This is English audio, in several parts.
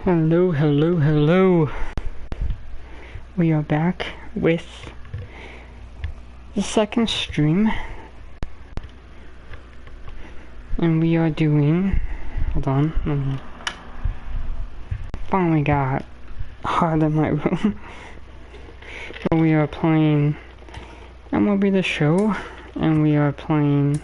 Hello, hello, hello. We are back with the second stream. And we are doing, hold on, finally got hot in my room. But we are playing MLB The Show, and we are playing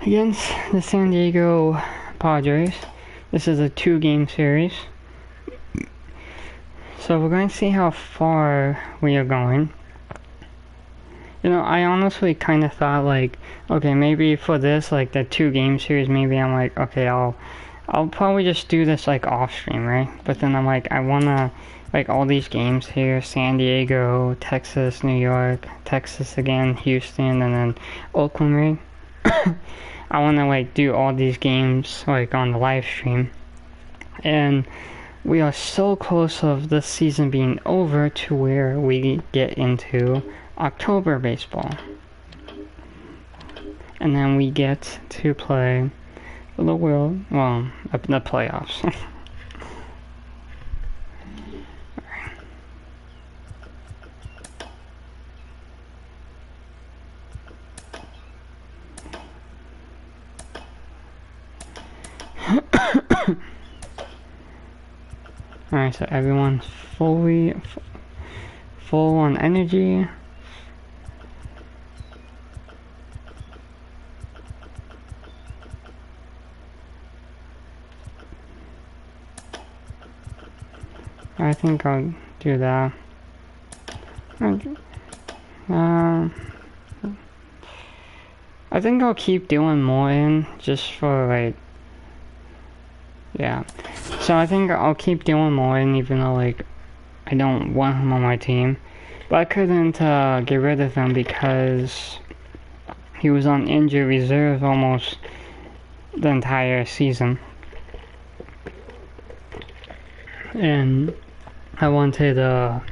against the San Diego Padres. This is a 2-game series. So we're going to see how far we are going. You know, I honestly kind of thought like, okay, maybe for this, like the 2-game series, maybe I'm like, okay, I'll probably just do this like off stream, right? But then I'm like, I wanna, like all these games here, San Diego, Texas, New York, Texas again, Houston, and then Oakland, right? I wanna like do all these games like on the live stream. And we are so close of this season being over to where we get into October baseball. And then we get to play the the playoffs. Alright, so everyone's full on energy. I think I'll do that. I think I'll keep doing more in just for like, yeah. So I think I'll keep doing more in even though like I don't want him on my team. But I couldn't get rid of him because he was on injured reserve almost the entire season. And I wanted to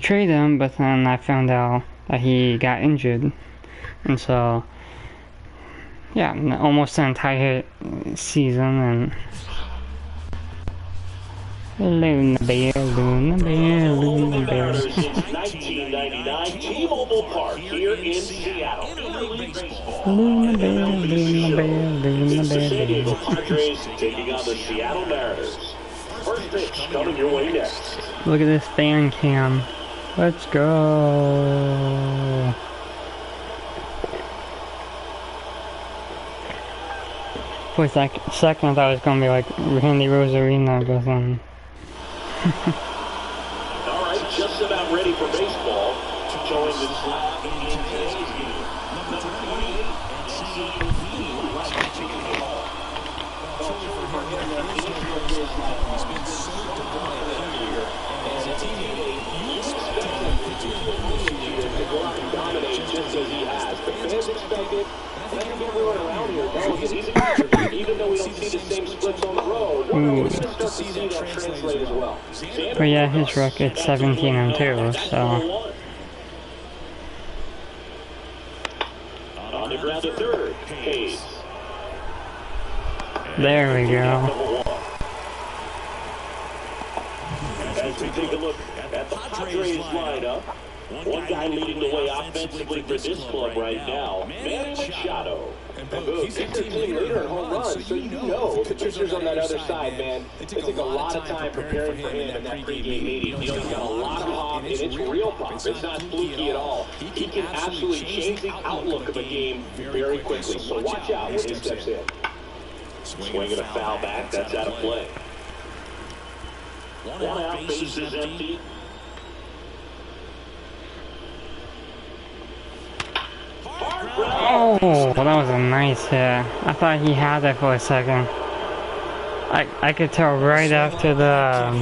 trade him, but then I found out that he got injured. And so, yeah, almost the entire season. And Luna Bear, Luna Bear, Luna Bear. 1999 T-Mobile Park here in Seattle. Luna Bear, Luna Bear, Luna It's the San Diego Bear. Padres taking on the Seattle Mariners. First pitch coming your way next. Look at this fan cam. Let's go. For a second I thought it was gonna be like Randy Rosarina, but then. All right, just about ready for baseball. Showing the slab in today's game. Number 28, he's been so dominant here as a teammate. You expect him to dominate just as he has. The fans expect it. And I think everyone around here knows he's a pitcher. Even though we don't see the same splits on the road, we're going to start to see that translate as well. But yeah, his record's 17-2, so. On the ground to third, Hayes. There we go. As we take a look at the Padres lineup, one guy leading the way offensively for this club right now, Manny Machado. And he's their team leader in home runs, so you know the pitchers on that other side, man, they take a lot of time preparing for him in that pregame meeting. He's got a lot of pop, and it's real pop. It's not fluky at all. He can absolutely change the outlook of a game very quickly, so watch out when he steps in. Swinging a foul back, that's out of play. One out, base is empty. Oh, that was a nice hit. I thought he had it for a second. I could tell right after the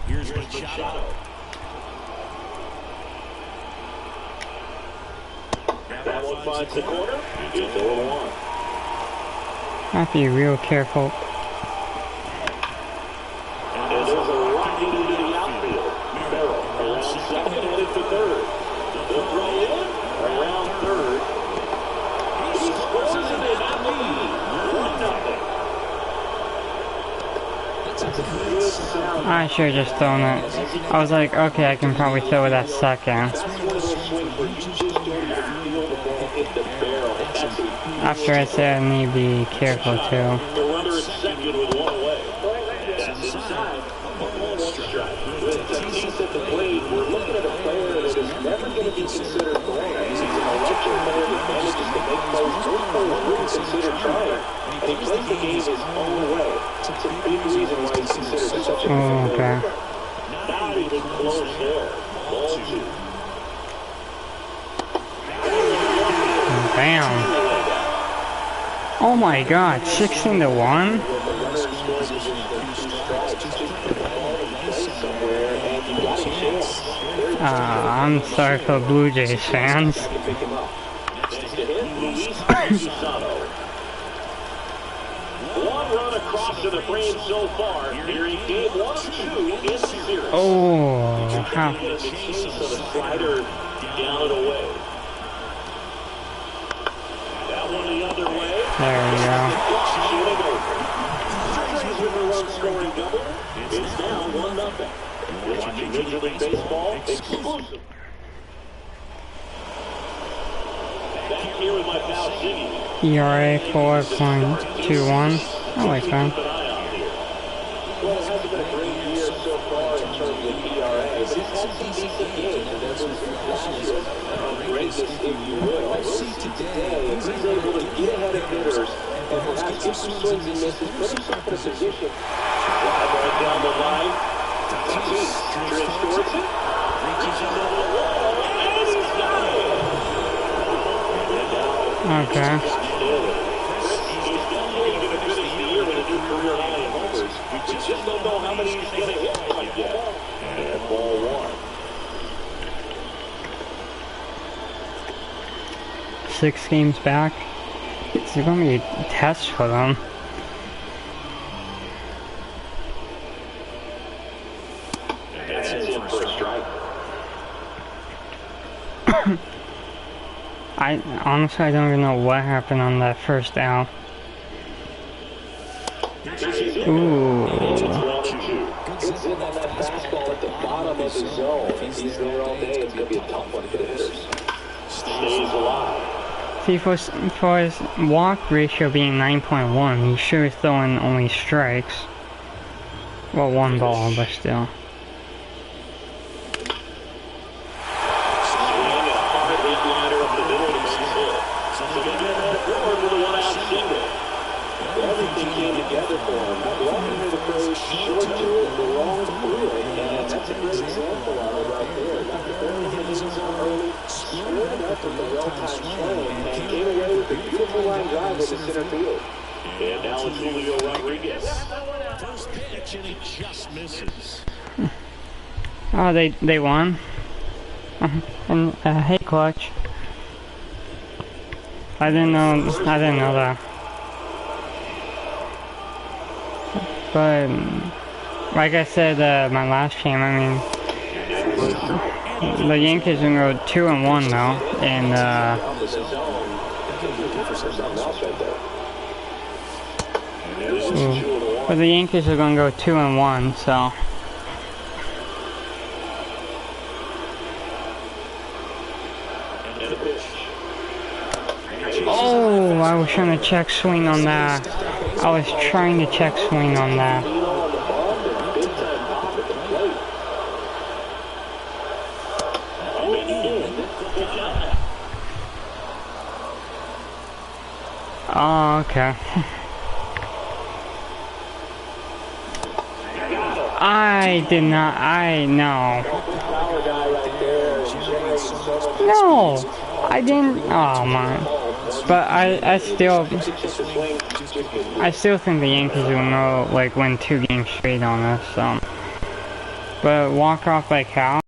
Here's Machado. That one finds the corner. It's 0-1. Have to be real careful. And there's a rocket into the outfield. Merrill around second, headed for third. The throw in around third. He scores and they have the lead. 1-0. I should have just thrown it. I was like, okay, I can probably throw it at second. After I said I need to be careful too. The runner is second with one away. That's inside. With Tatis at the plate, we're looking at a player that is never going to be considered throwing. He's an electric player that manages to make plays. Most players wouldn't consider trying. And he plays the game his own way. It's a big reason why he's considered such a Oh, okay. Not even close there. Ball two. Bam. Oh my god, 16-1? I'm sorry for Blue Jays fans. One run across to the frame so far. Here in game 1 of 2 in the series. Oh, how... The slider down and away. That one the other way. There we go. Scoring double. It's down 1-0. You're watching Major League Baseball exclusive. Back here with my pal Jimmy. ERA 4.21. I like that. Well, it hasn't been a great year so far in terms of ERA, but he's had some decent games, and there's some flashes of greatness, if you will. We'll see today if he's able to get ahead of hitters and perhaps get some swings and misses, put himself in a position. Drive right down the line. Tatis drifts towards it. Reaches into the wall, and he's got it. Okay. He's definitely going to finish the year with a new career high in homers. We just don't know how many he's going to hit quite yet. And ball 1. 6 games back. It's going to be a test for them. That's in for a strike. Honestly, I don't even know what happened on that first out. Ooh. Good zip on that fastball at the bottom of the zone. If he's there all day, it's going to be a tough one for the hitters. Stays alive. See, for his walk ratio being 9.1, he's sure throwing only strikes. Well, one ball, but still. Everything came together for him. I love to hear the phrase, short to it, the wrong through it. And that's a great example of it right there. Got the barrel hit his zone early, squared up with the well-timed swing, and came away with a beautiful line drive into center field. And now it's Julio Rodriguez. First pitch, and he just misses. Oh, they won. And hey, Clutch. I didn't know that. But like I said, my last game, I mean, the Yankees are gonna go 2-1 though, and but the Yankees are gonna go 2-1, so. Oh, I was trying to check swing on that. I was trying to check swing on that. Oh, okay. I did not, no. No, I didn't, oh man. But I still think the Yankees will know, like, win 2 games straight on us, so. But walk off like how?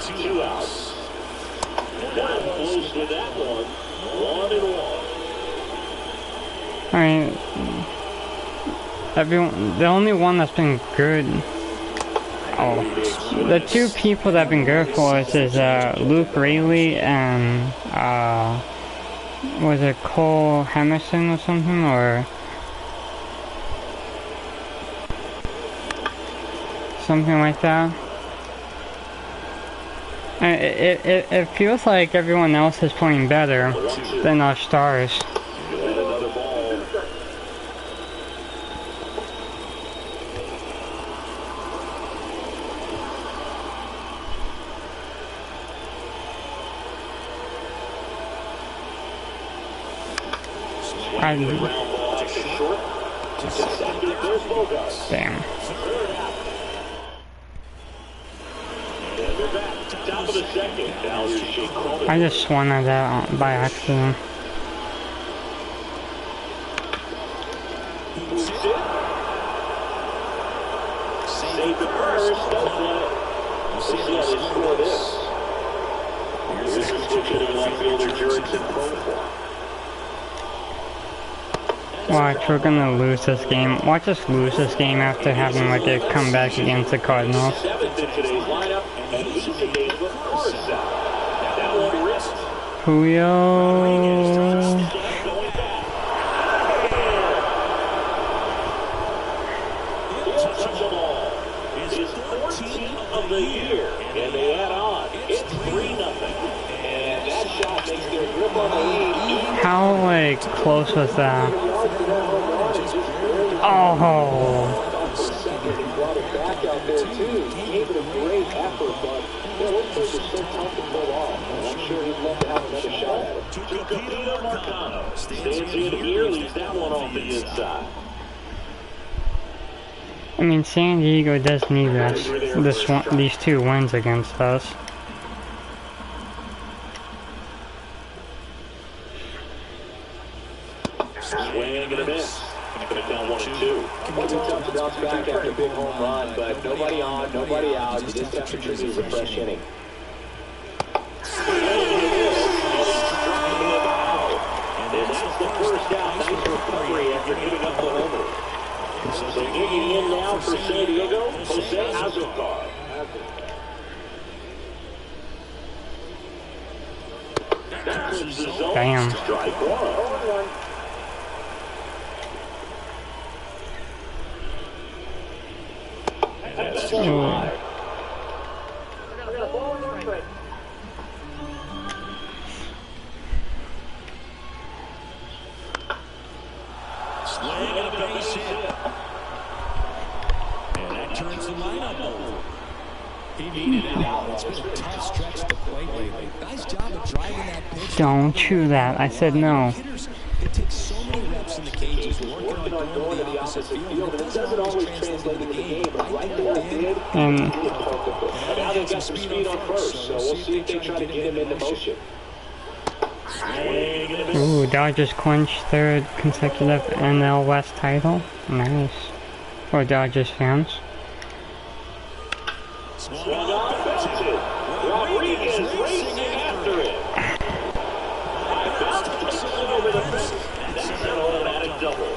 2 outs. Yankees with that one. 1-1. Alright. The only one that's been good. Oh. The two people that have been good for us is Luke Rayleigh and was it Cole Hamilton or something, or something like that. It feels like everyone else is playing better than our stars. Damn. I just swung at that by accident. Save the first, we'll see how they score this. Here's the switch-hitting left fielder, Jurickson. Watch, we're gonna lose this game. Watch us lose this game after having like a comeback against the Cardinals. Julio. Of the year, and they add on. It's 3-0, and that shot makes their grip on the lead. How like close was that? Oh. I mean, San Diego does need these two wins against us. Swing and a miss. Gonna count 1-2. Can be tough to bounce back after a big home run, but nobody on, nobody out. You just have to choose a fresh inning. And that's the first out. Nice recovery after giving up the homer. So digging in now for San Diego, Jose Azocar. Damn. Strike one. Ooh. Swing and a base hit. And that turns the lineup over. He needed it out. It's been a tough stretch to the plate lately. Nice job of driving that pitch. Don't chew that. I said no. It takes so many reps in the cages, working on going to the opposite field. It doesn't always translate to the game, but right there it did. And Now they've got some speed on first, so we'll see if they try to get him into motion. ooh, Dodgers clinched third consecutive NL West title. Nice. For Dodgers fans. Swung on, belted. Rodriguez racing after it. Over the fence. That's an automatic double.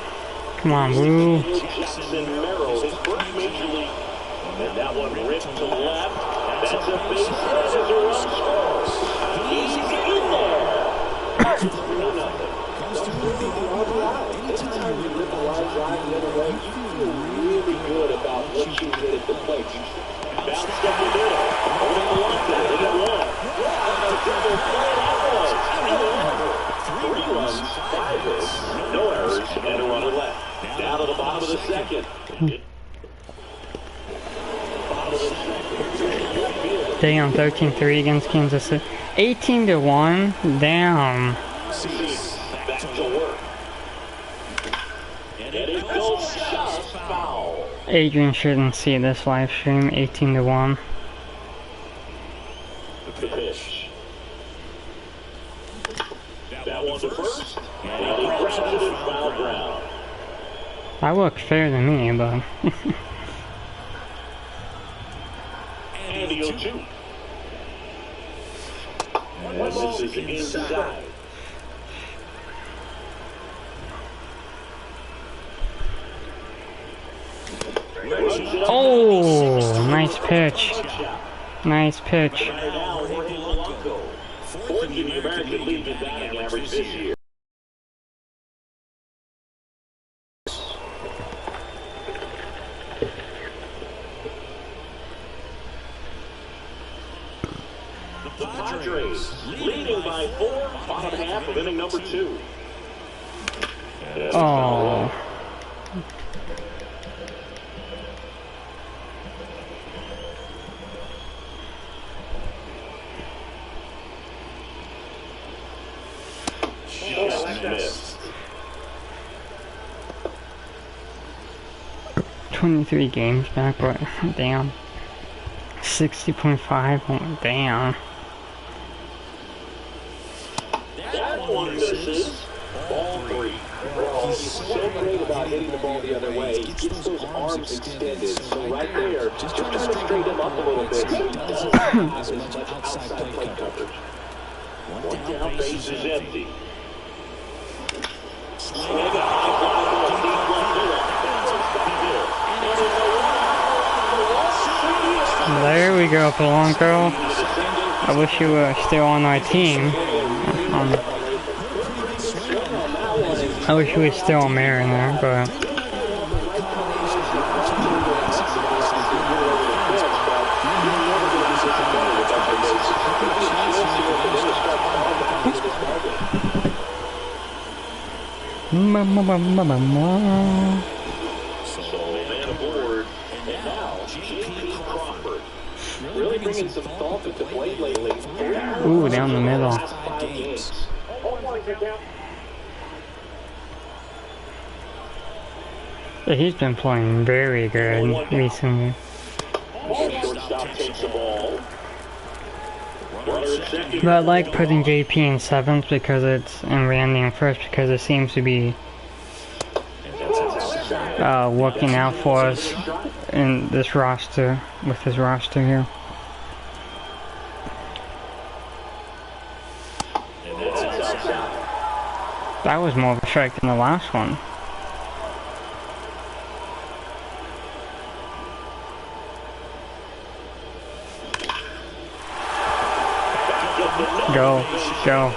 Come on, Blue. Jackson Merrill, his first major league. And that one ripped to left. That's a base hit as a run scores. He's in there. 3-0. Anytime you rip a line drive the other way, you feel really good about what you did at the plate. Bounced up the middle. Over the line, they got one. A triple play that was. 3 runs, 5 hits, no errors, and a runner left. Down to the bottom of the second. Damn, 13-3 against Kansas City. 18-1. Damn. Back to work. And it goes just foul. Adrian shouldn't see this live stream. 18-1. The pitch. That one to first. And he grabs it in foul ground. That looked fair to me, but And the 0-2. misses inside. Oh, nice pitch. Nice pitch. Fourth in the American League in batting average this year. The Padres leading by 4, bottom half of inning number 2. Oh. Just missed. 23 games back, but damn. 60.5, oh, damn. That one misses. Ball 3. He's so great about hitting the ball the other way. He gets those arms extended. So right there, just trying to straighten him up a little bit so he doesn't have as much outside plate coverage. One down, base is empty. There we go, Polanco. I wish you were still on our team. I wish we were still a mayor in there, but... Really bringing some thought into play lately. Ooh, down the middle. Yeah, he's been playing very good recently. But I like putting JP in 7th because it's and Randy in 1st because it seems to be working out for us in this roster with his roster here. That was more of a strike than the last one. Go, go.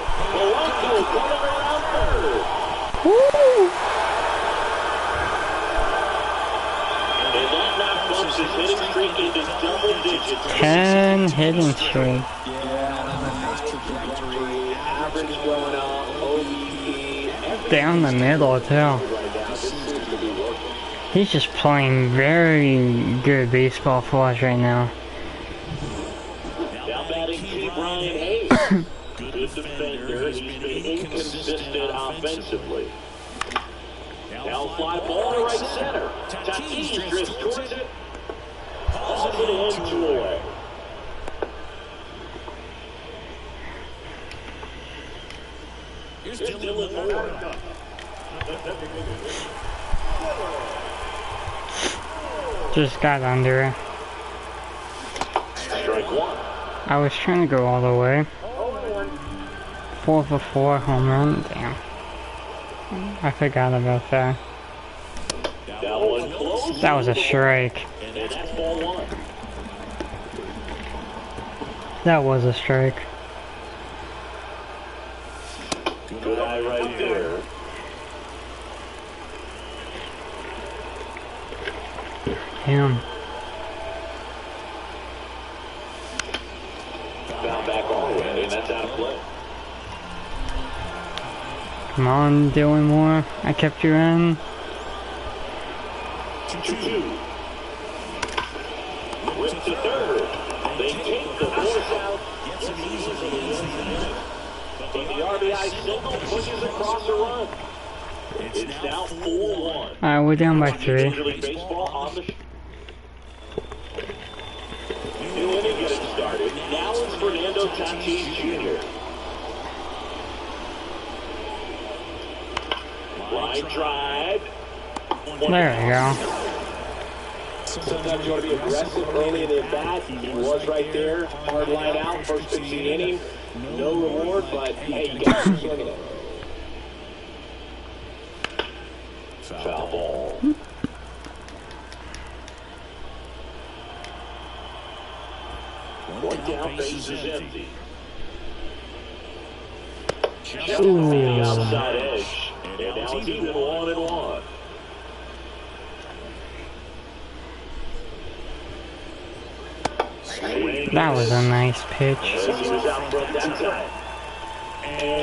Woo! 10 hitting streak. Down the middle too. He's just playing very good baseball for us right now. Good defender. He's been inconsistent offensively. Now fly ball to right center. Tatis drifts towards it. Hauls it in 2 away. Here's Dylan Moore. Just got under it. Strike 1. I was trying to go all the way. 4 for 4 home run. Damn. I forgot about that. That was a strike. That was a strike. Good eye right there. Damn. Foul back all the way, and that's out of play. Come on, Dylan Moore. I kept you in. 2-2. Whip to third. They take the force out. And the RBI signal pushes across the run. It's now 4-1. Alright, we're down by 3. Major League Baseball on the new inning gets started. Now it's Fernando Tatis Jr. Line drive. There we go. Sometimes you want to be aggressive early in the at-bat. He was right there. Hard line out, first pitch of the inning. No reward, but hey, you got to swing it. Foul ball. One down, base is empty. Just off the outside edge. And now it's even 1-1. That was a nice pitch.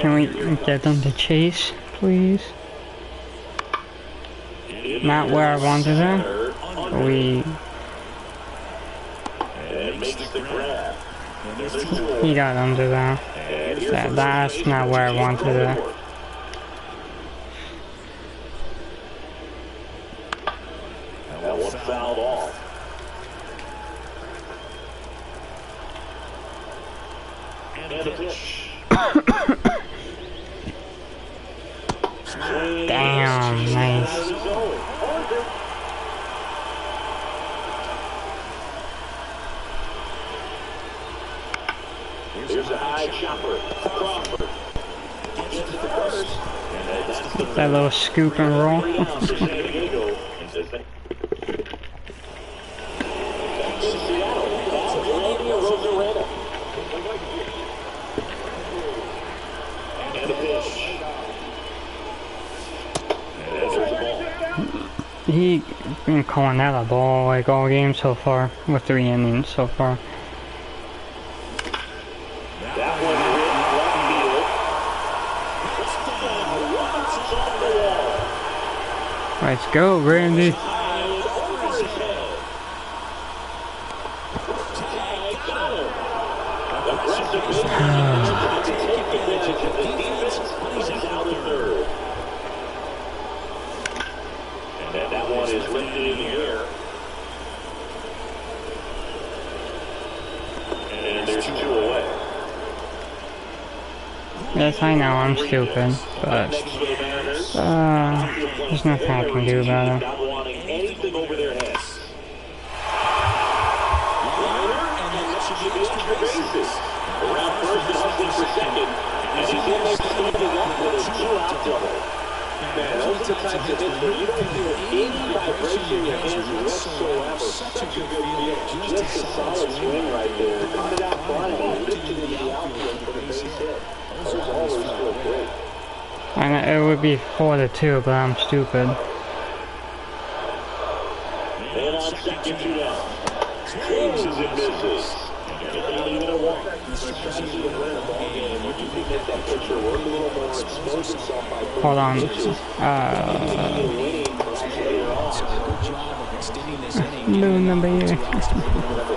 Can we get them to chase, please? Not where I wanted them. He got under there. That's not where I wanted it. That one fouled off. And a pitch. Damn, nice. Here's a high chopper. Crawford. That little scoop and roll. He been calling that a ball like all game so far, with 3 innings so far. That one hit left field. Let's go, Randy. That one is lifted in the air. And there's 2 away. Yes, I know, I'm stupid, but there's nothing I can do about it. Not wanting anything over their heads. Around first and hustling for second. And he's in there standing up with a 2-out double. Man, those are the types of hits where you don't feel any vibration in your hands whatsoever. Such a good feel. Just a solid swing right there. Got it out front and lifted into the outfield for the base hit. Those always feel great. And it would be 4-2, but I'm stupid. And on second, 2 down. Swings as it misses. Not even a walk. Hold on. Luna Bear.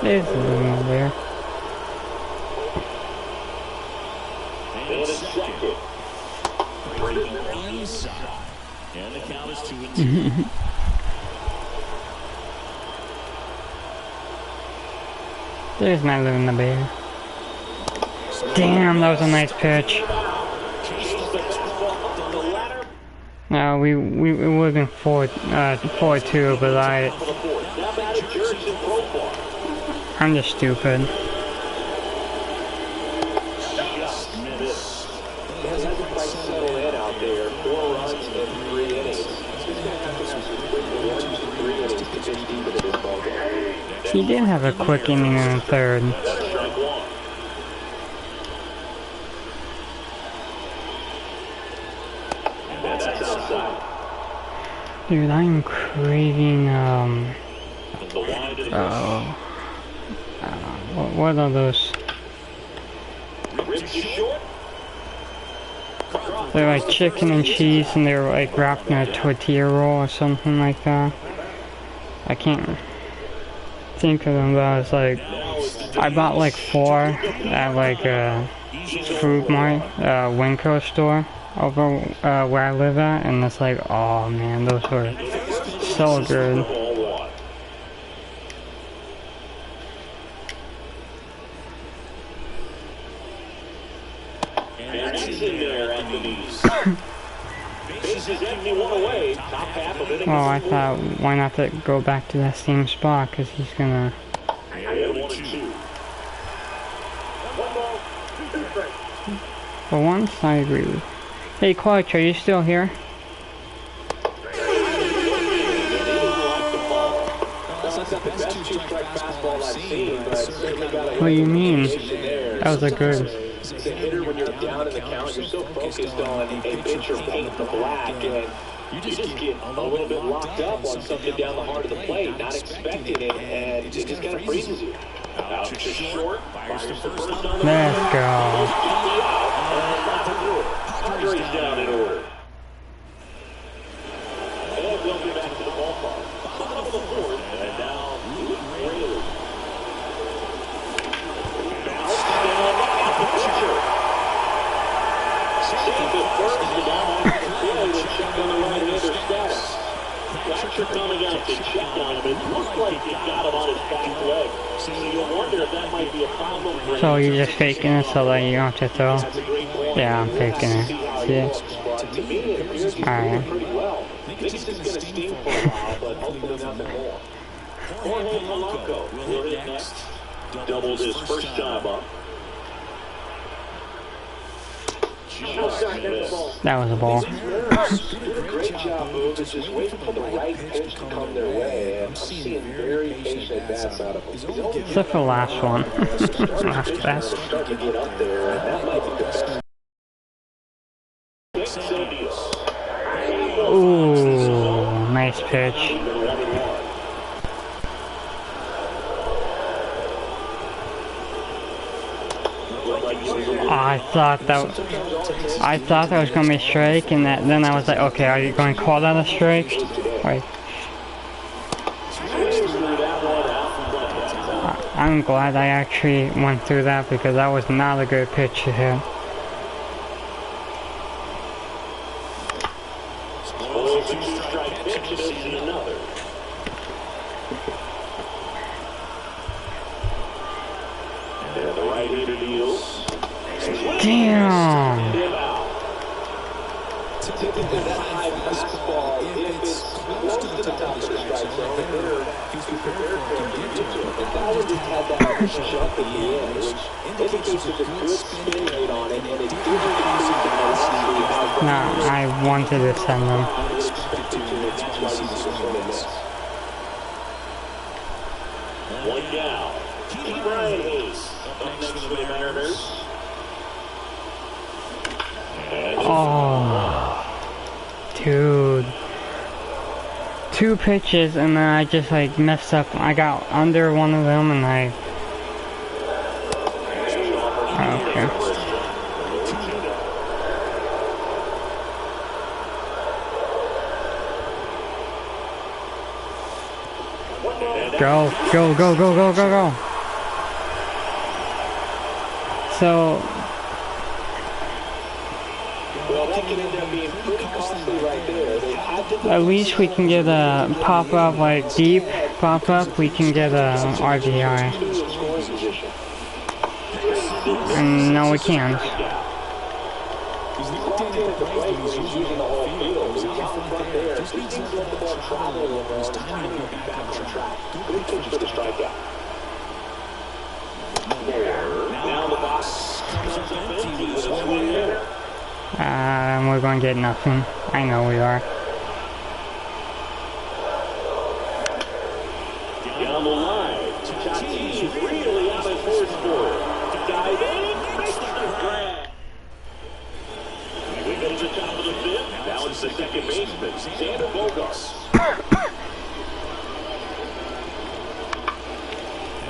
There's Luna Bear. And the count is 2-2. There's my Luna Bear. Damn, that was a nice pitch. No, it would have been 4-2, but I'm just stupid. He did have a quick inning in the 3rd. Dude, I'm craving, what are those? They're like chicken and cheese, and they're like wrapped in a tortilla roll or something like that. I can't think of them, but I was like, I bought like 4 at like a Food Mart, Winco store over where I live at, and it's like, oh man, those were so good. Well, I thought, why not go back to that same spot, because he's gonna... For once, I agree with. Hey, Clutch, are you still here? What do you mean? That was a good. As a hitter, when you're down in the count, you're so focused on a pitcher paint the black, and you just get a little bit locked up on something down the heart of the plate, not expecting it, and it just kind of freezes you. Out to short, fires the first on the Let's go. Padres down in order. And we'll get back to the ballpark. Bottom of the fourth, and now Rayleigh. Bounce down at the pitcher. Save the first, and down on the field, and check on the right-hander status. Catcher coming out to check on him. It looked like he got him on his back leg. So you'll wonder if that might be a problem for him. So you're just faking it so that you don't have to throw? Yeah, I'm faking it. Yeah. Alright. This is going to steam for a while, but hopefully nothing more. Jorge Polanco will hit next. Doubled his first time up. That was a ball. Great job, Booth. It's just waiting for the right pitch to come their way. I'm seeing very patient bats out of them. Except for the last one. Last best. Start to get up there, and that might be the best. Ooh, nice pitch. I thought that was gonna be a strike, and then I was like, okay, are you going to call that a strike? Right. I'm glad I actually went through that because that was not a good pitch to hit. Damn! Nah, I wanted to send them. One down. Keep Brian Hayes up next for the Mariners. Oh, dude. 2 pitches and then I just like messed up. I got under one of them and I... Okay. Go, go, go, go, go, go, go. So... At least we can get a pop-up, like deep pop-up, we can get a RBI. And no, we can't. We're going to get nothing. I know we are. Down the line, Tatis really out of force for it. Dive in, makes the grab. We go to the top of the fifth. Now it's the second baseman, Xander Bogaerts.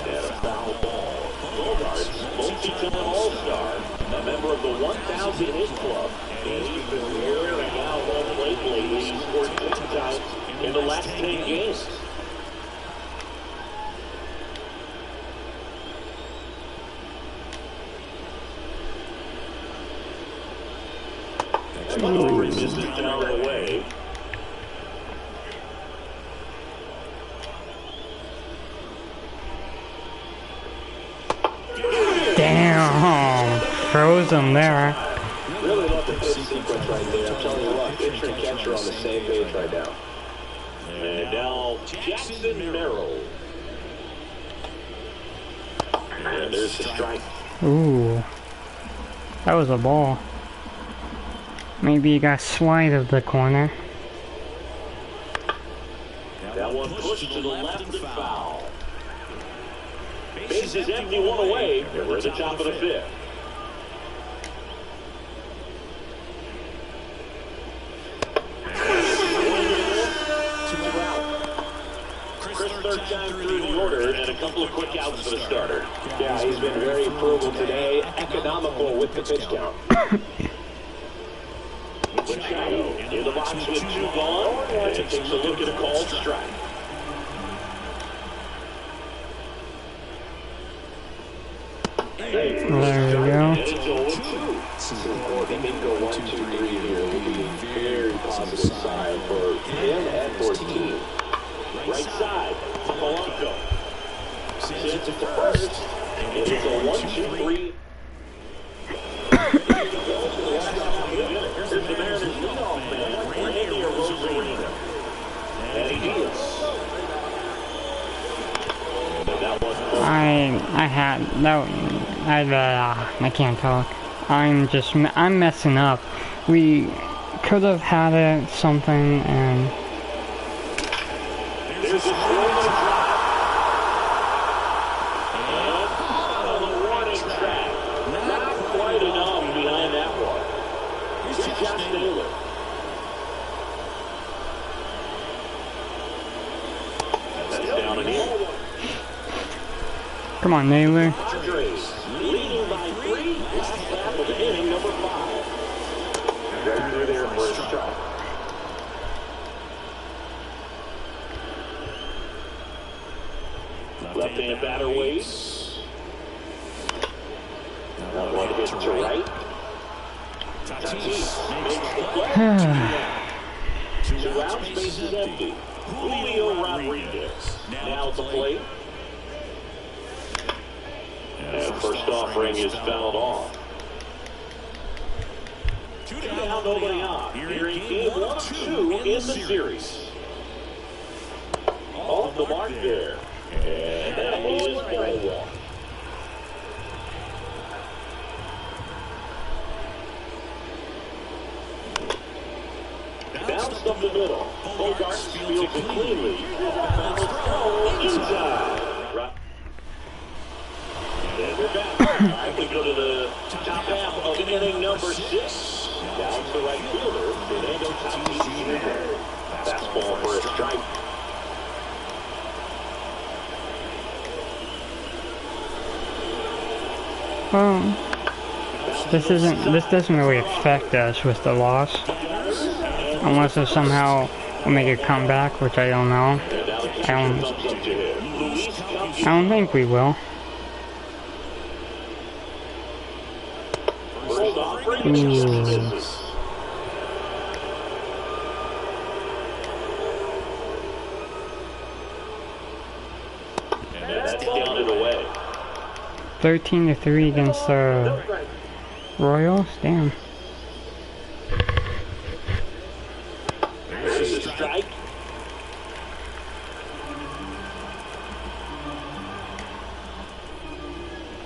And a foul ball. Bogaerts, multi-time All-Star, a member of the 1,000 hit club. And he's been wearing out home plate lately. He's scored 6 times in the last 10 games. Misses down the way. Damn, froze him there. Really love the pitch sequence right there. I'm telling you what, pitcher and catcher on the same page right now. And now Jackson Merrill. And there's the strike. Ooh, that was a ball. Maybe he got slide of the corner. That one pushed to the left and foul. Base is empty, one away. We're at the top of the fifth. Chris, third time through the order, and a couple of quick outs for the starter. Yeah, he's been very frugal today, economical with the pitch count. Machado in the box with 2 gone, and takes a look at a called strike. There we go. It's 0-2. They may go 1-2-3 here. It would be a very positive sign for him and for his team. Right side, Polanco. Sends it to first. It's a 1-2-3. Here's the Mariners leadoff man, Randy Rosarina. And he is. I can't talk. I'm messing up. We could have had it something and. There's a warning track. Not quite enough behind that one. Here's Josh Taylor. That's down again. Come on, Naylor. Padres leading by 3. Last half of inning number 5. Right through there for a strike. Left-hand batter waits. That one hit to right. Tatis makes the play. 2 outs, base is empty. Julio Rodriguez now at the plate. And first offering is fouled off. 2 down, nobody on. Here in game 1-2 in the series. Off the mark there. And that is ball one. Bounced up the middle. Bogarts fields it cleanly. Inside. Right. And we're back. We go to the top half of inning number 6. Down to the right fielder, Fernando Tatis Jr. Fastball for a strike. This doesn't really affect us with the loss. Unless it somehow will make a comeback, which I don't know. I don't think we will. Ooh. 13-3 against the Royals. Damn.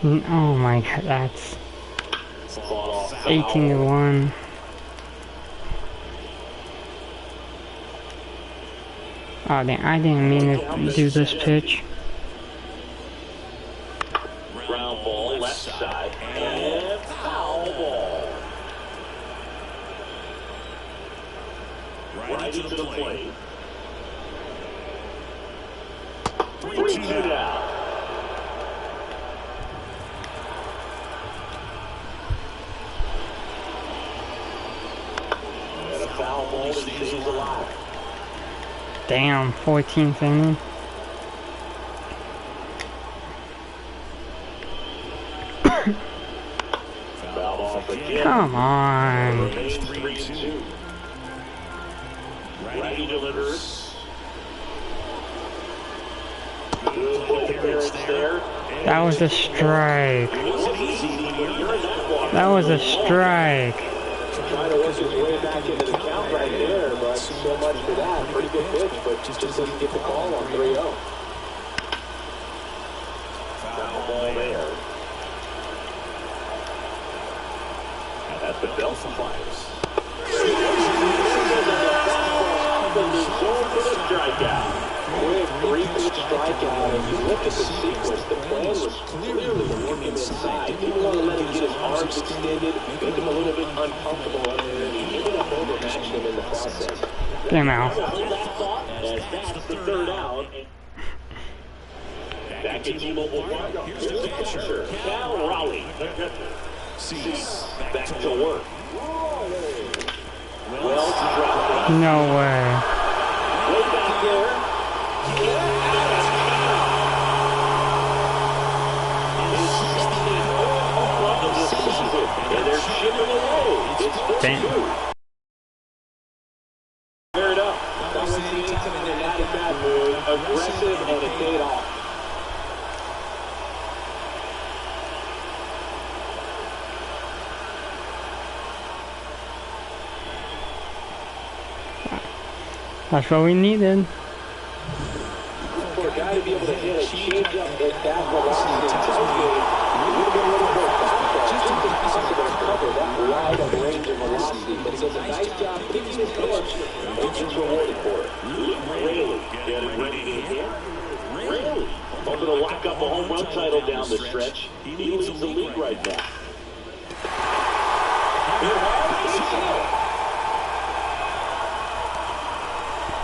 Oh my God, that's 18-1. Oh damn, I didn't mean to do this pitch. Ground ball left side and foul ball. Right into the plate. 3-2 down. And a foul ball stays alive. Damn, 14th inning. Come on. Righty delivers. Good clearance there. That was a strike. That was a strike. Trying to work his way back into the count right there, but so much for that. Pretty good pitch, but just didn't get the call on 3-0. Foul ball there. At the belt fires. the sequence. The plan was clearly to work him inside. Didn't want to let him get his arms extended, make him a little bit uncomfortable, and he ended up overmatching him in the process. Damn out. And that's the third out. Back to T-Mobile Park. Here's the catcher, Cal Raleigh. Cease. Back to work. Well dropped. No way. Way back there. And they're chipping away. It's 4-2. Clear it up. That was the anytime in that at-bat move. Aggressive, and it paid off. That's what we needed. For a guy to be able to hit a change-up at that velocity in this game, you need to get a little more fastball just to be possible to cover that wide of range of velocity. But he does a nice job picking his pitch, and he's rewarded for it. Really getting ready to hit. Really hoping to lock up a home run title down the stretch. He leads the league right now.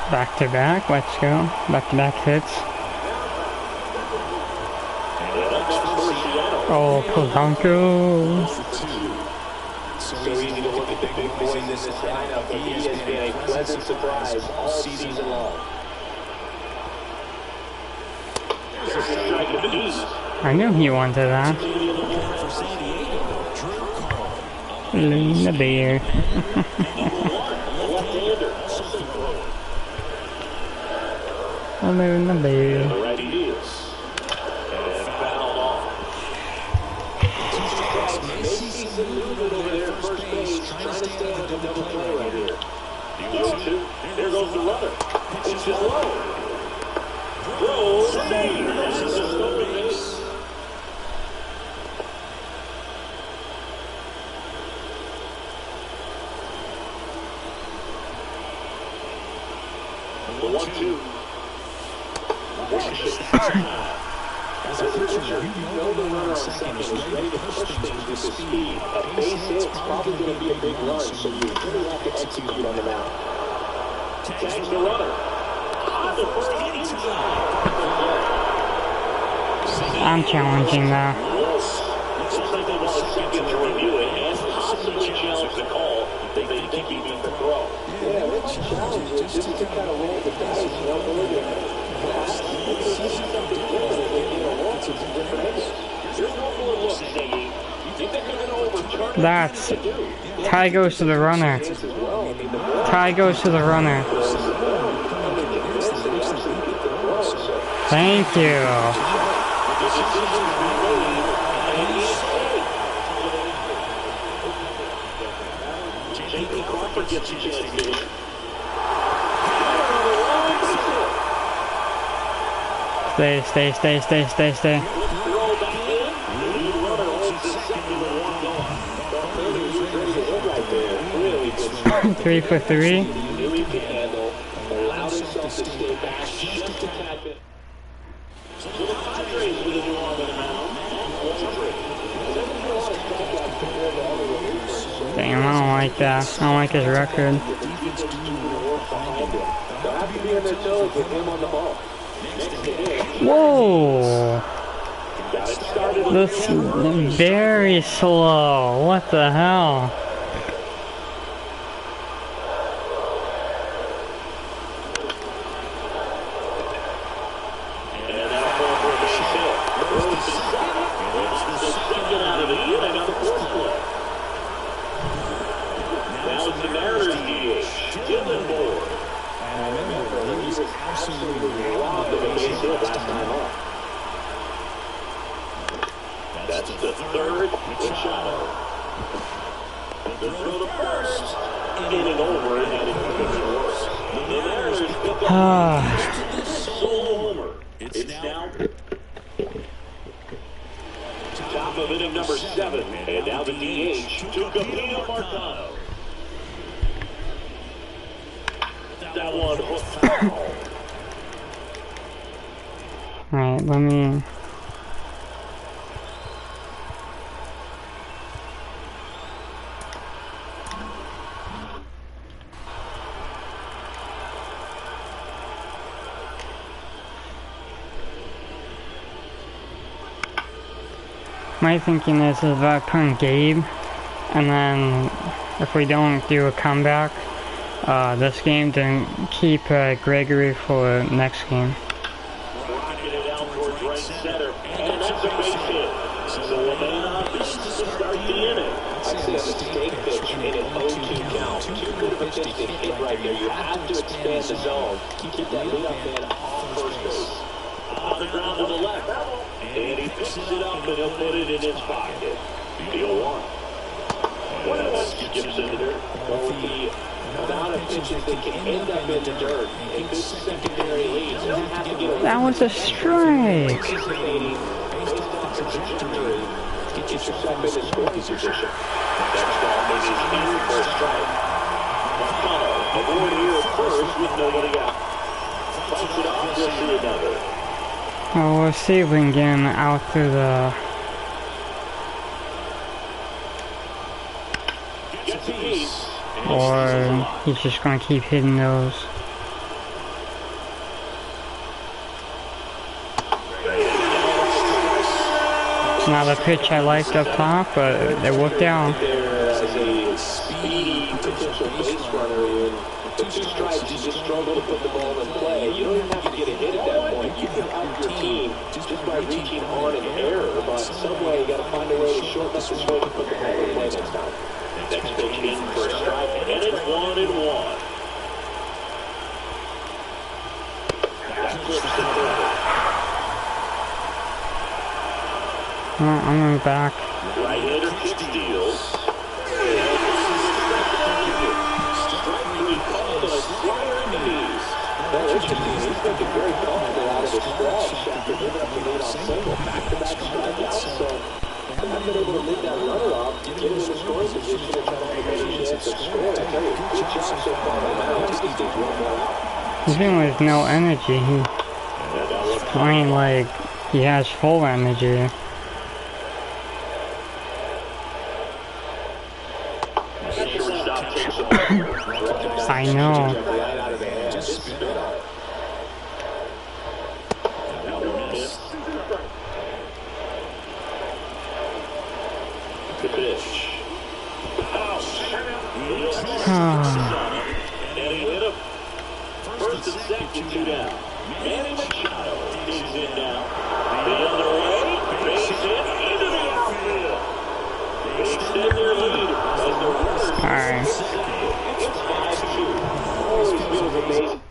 Back to back, let's go. Back to back hits. Oh, Polanco. So easy to look at the big boys in this lineup, but he has been a pleasant surprise all season long. I knew he wanted that. Luna Bear. Luna Bear. Right he is. And fouled off. Macy's moving over there at first base, trying to stay on a double play right here. 0-2. There goes the runner. It's just low. Throws. There's the stolen base. The 1-2. As a pitcher, you know the runner on second is ready to push things with his speed. A base hit's probably going to be a big run, so you really have to execute on the mound. Tags the runner. I'm challenging that. Looks like they want a second to review it and possibly challenge the call if they think he beat the throw. Yeah, let's challenge it just to kind of roll the dice. You know, That's tie goes to the runner. Tie goes to the runner. Thank you. Stay. 3 for 3. Damn, I don't like that. I don't like his record. Whoa! This is very slow. What the hell? That's the third Machado. The throw to first. Inning over, and it's homer. It's now top of inning number 7, and now the DH to Capino Marcano. That one hooked foul. Alright, let me... My thinking is about putting Gabe, and then if we don't do a comeback this game, then keep Gregory for next game. Rocking it out towards right center, and that's a base hit. So a man on base to start the inning. I'd say a mistake pitch in an 0-2 count. Too good of a pitch to hit right there. You have to expand the zone. Keep that leadoff man off first base. On the ground to the left. And he picks it up and he'll put it in his pocket. Deal one. Skips into dirt. Well, the amount of pitches that can end up in the dirt and good secondary leads. That was a strike. Based on trajectory, get yourself in the scoring position. Next ball is in for a strike. McConnell aboard here at first with nobody out. Fights it off, we'll see another. Well, we'll see if we can get him out through the... Or he's just gonna keep hitting those. Not a pitch I liked up top, but it worked out. As a speedy potential base runner, with 2 strikes, you just struggle to put the ball in play. You don't even have to get a hit at that point. You can help your team just by reaching on an error, but some way you got to find a way to shorten up the swing and put the ball in play next time. Next pitch in for a strike, and it's 1-1. That flips to third. I'm going back. Right-hander kick deals. Strike 3 called on a slider in the knees. Well, he's looking very comfortable out of his stretch after giving up the lead on single. Back-to-back strikeouts, so I've been able to lead that runner off, get him in the scoring position, and try to make a chance of scoring. I tell you, good job so far on that. Just needs one more out. Even with no energy, he's playing like he has full energy. I know. Good pitch. And he hit him. First and second, 2 down. Manny Machado is in now. The other way, base hit into the outfield. They extend their lead as the runners Alright. it's 5-2. Always feels amazing.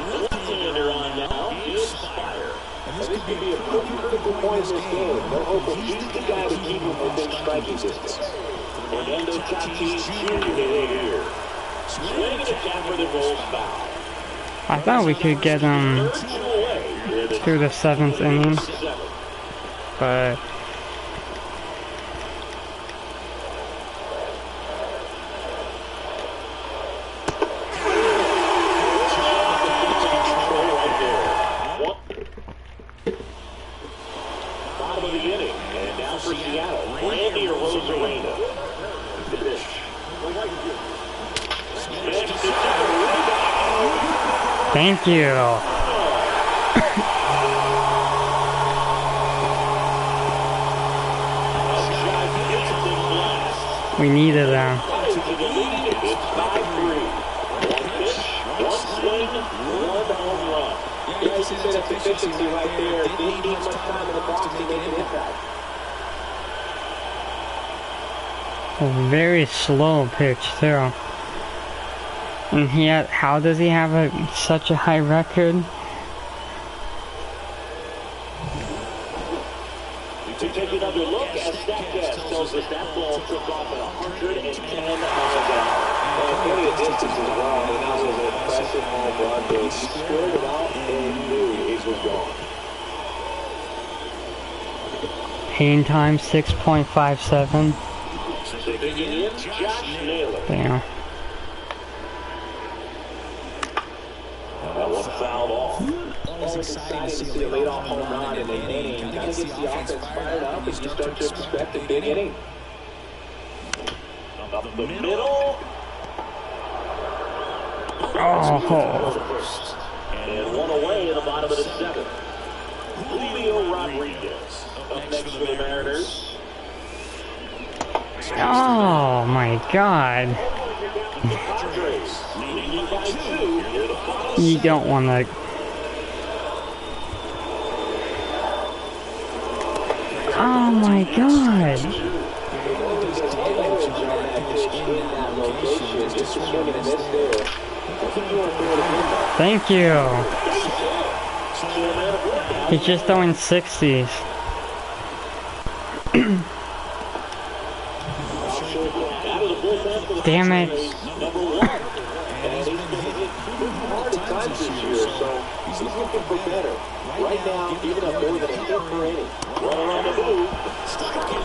The left-hander on now is Fire. And this could be a pretty critical point in this game. They're hoping he's the guy to keep him within striking distance. Fernando Tatis Jr. here. Swing and a capper that rolls foul. I thought we could get him through the 7th inning, but bottom of the inning, and now for Seattle, Randy or Rosarena. The pitch. thank you. We needed them. It's 5-3. One pitch, one swing, one home run. Yeah, you said that's efficiency right there. Didn't need much time in the box to make an impact. A very slow pitch too. And how does he have such a high record? To take another look at StatCast tells us that ball took off at 110 miles an hour. And plenty of distance as well. And that was an impressive home run. He squared it out and knew it was gone. Hitting time 6.57. Taking in, Josh Naylor. Damn. foul ball. Always exciting to see a leadoff home run in an inning. Kind of gets the offense fired up, and you start to expect a big inning. Up the middle. Oh. And one away in the bottom of the seventh. Julio Rodriguez up next for the Mariners. Oh my God. You don't want to. Oh my God. Thank you. He's just throwing 60s. Damn it.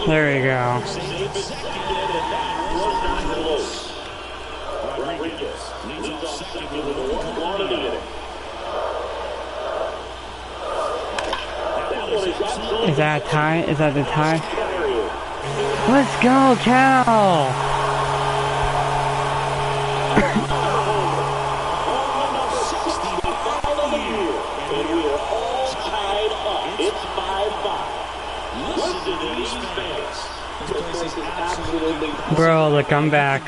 There we go. Is that a tie? Is that the tie? Let's go, Cal! Bro, the comeback.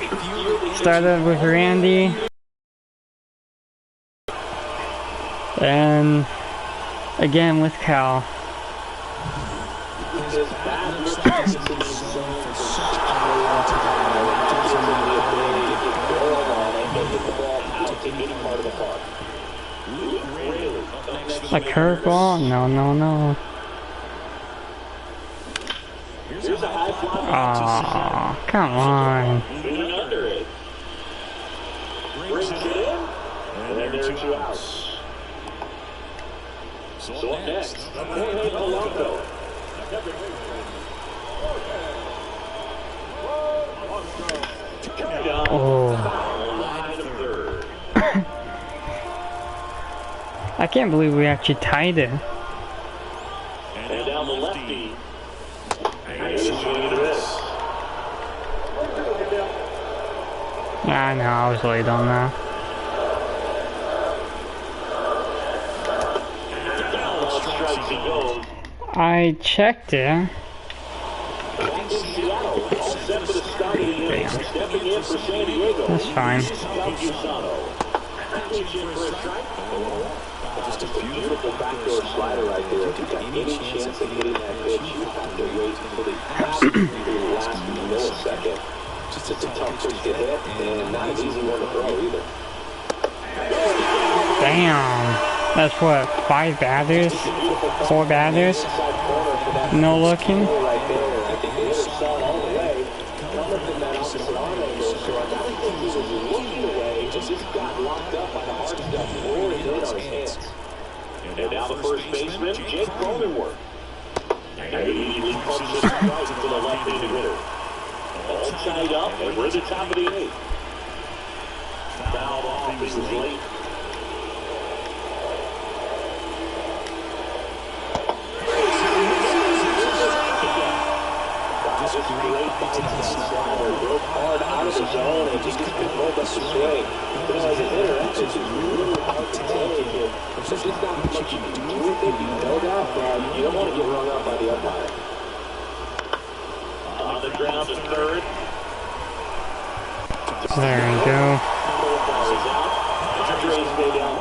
Started with Randy. And again with Cal. A curveball? No, no, no. Aw, come on. So up next, oh. I can't believe we actually tied it. And down the lefty. I know, I was late on that. I checked it. Damn. That's fine. Just a beautiful backdoor slider right there. If you've got any chance of hitting that pitch, you have to wait until the absolutely last millisecond. Just a tough pitch to hit, and not an easy one to throw either. Damn. That's what, 5 batters? 4 batters? No looking? And now the first baseman, Jake Cronenworth. And he punches it right to the left-handed hitter. All tied up, and we're at the top of the 8th. Fouled off, he was late. Just great fight to the slider. Broke hard out of the zone and just couldn't hold up the swing. But as a hitter, that's just really hard to take. There's just not much you can do with it. You know that, but you don't want to get rung up by the umpire. On the ground to third. There we go. Padres stay down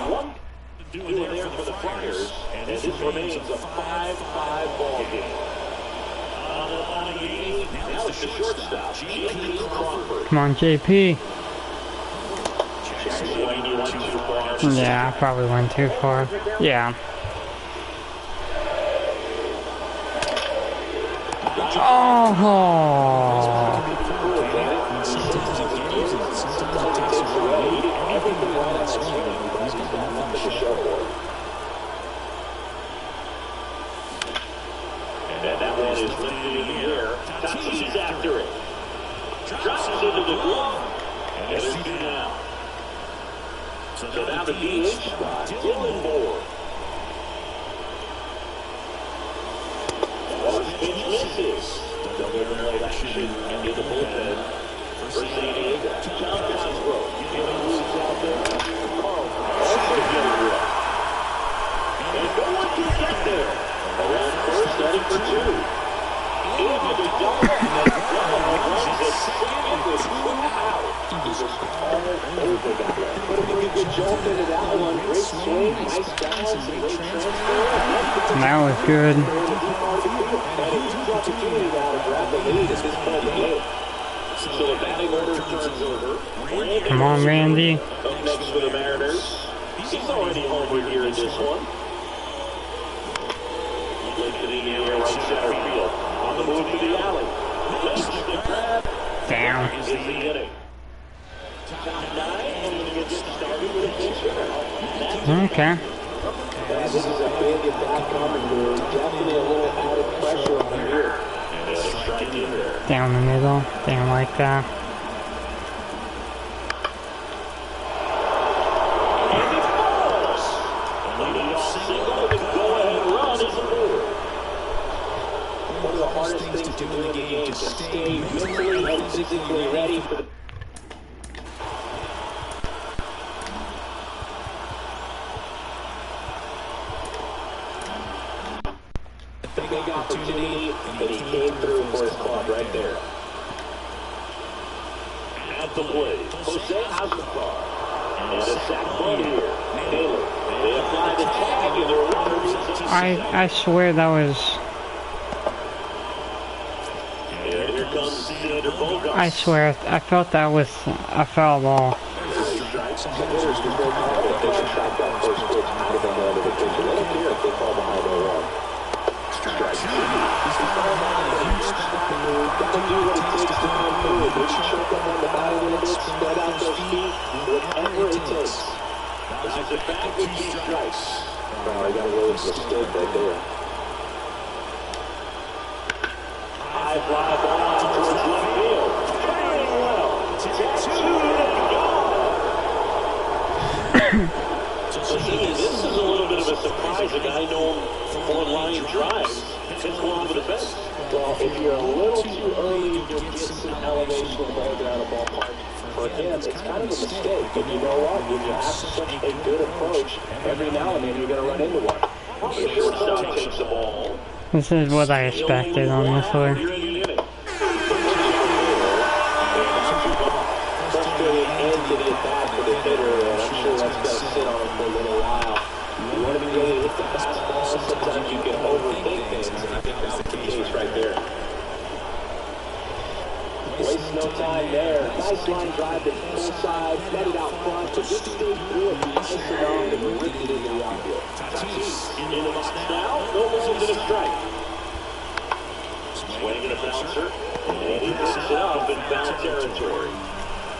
1-2 there for the Friars, and this remains a 5-5 ball game. Now it's the shortstop, J.P. Crawford. Come on, JP. Yeah, I probably went too far. Yeah. Oh! And that one is lifted in the air. Tatis after it. Drops it into the glove. And it's 2 down. So now the DH spot, Dylan Moore. One pitch misses. Double barrel action into the bullpen. For San Diego. John Cosgrove. Getting moves out there. Carl also getting rough. And no one can get there. Around first, heading for two. Into the double, and double runs at second with 2 out. He was all over that one. Put a pretty good jolt into that one. Great swing, nice balance, and great transfer. That was good. And a huge opportunity now to grab the lead at this point in the game. So the batting order turns over. Come on, Randy. Up next for the Mariners. He's already homered here in this one. Lifted in the air right center field. On the move to the alley. Makes the grab. Down. Is the inning. Top 9, and we're going to get started with a pitcher. Okay. This is a big at-bat coming through. Definitely a little added pressure on him here. And a strike in there. Down the middle. Down like that. And he falls. Leading off single, the go-ahead run is a move. One of the hardest things to do in the game is to stay mentally and physically ready for the big opportunity, and he came through for his club right there. At the plate, Jose Azucar. And a sac bunt here. Taylor. They apply the tag, and they're runners. I swear that was. And here comes Xander Bogaerts. I swear I felt that was a foul ball. That's a back with 2 strikes. Wow, I got a little mistake right there. High fly ball towards left field. Very well. So this is a little bit of a surprise. A guy known for line drives. It's going over the fence. Well, if you're a little too early, you'll get some elevation with the ball down the ballpark. For him, it's kind of a mistake. But you know what? When you have such a good approach, every now and then you're going to run into one. The shortstop takes the ball. This is what I expected, honestly. Frustrating end to the at-bat for the hitter, and I'm sure that's going to sit on him for a little while. You want to be able to hit the fastball, sometimes you can overthink things, and I think that's the case right there. Waste no time there. Nice line drive to the side, net it out front, but just stayed through it nice enough and ripped it into the outfield. Tatis in the box now, no balls and a strike. Swing and a bouncer, and he picks it up in foul territory.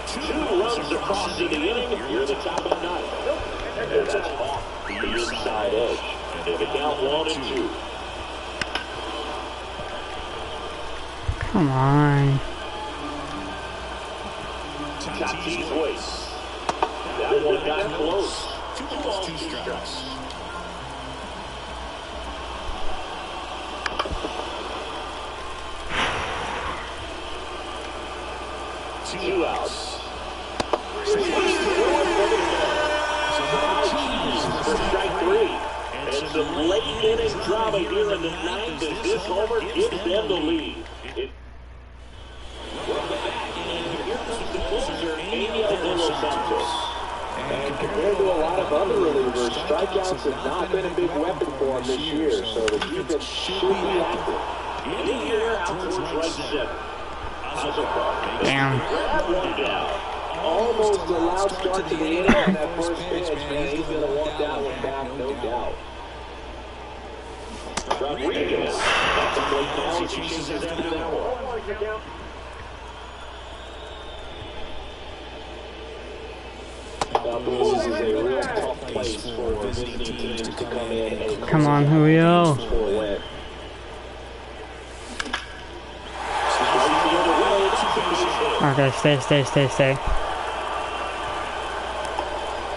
2 runs across in the inning, here in the top of the 9th. And that's off the inside edge. And they count 1-2. Come on. Tatis waits. That one got close. 2 balls, 2 strikes. Two outs. For strike 3. And some late inning drama here in the 9th as this homer gives them the lead. And compared to a lot of other relievers, strikeouts have not been a big weapon for him this year, so the defense should be active. In the air, out towards right center. Damn. Almost a loud start to the inning on that first pitch, man. He's going to want that one back, no doubt. Rodriguez. That's a great ball. He chases it after that one. Now, this is a real tough place for visiting teams to come in and Come on, Julio. Okay, stay.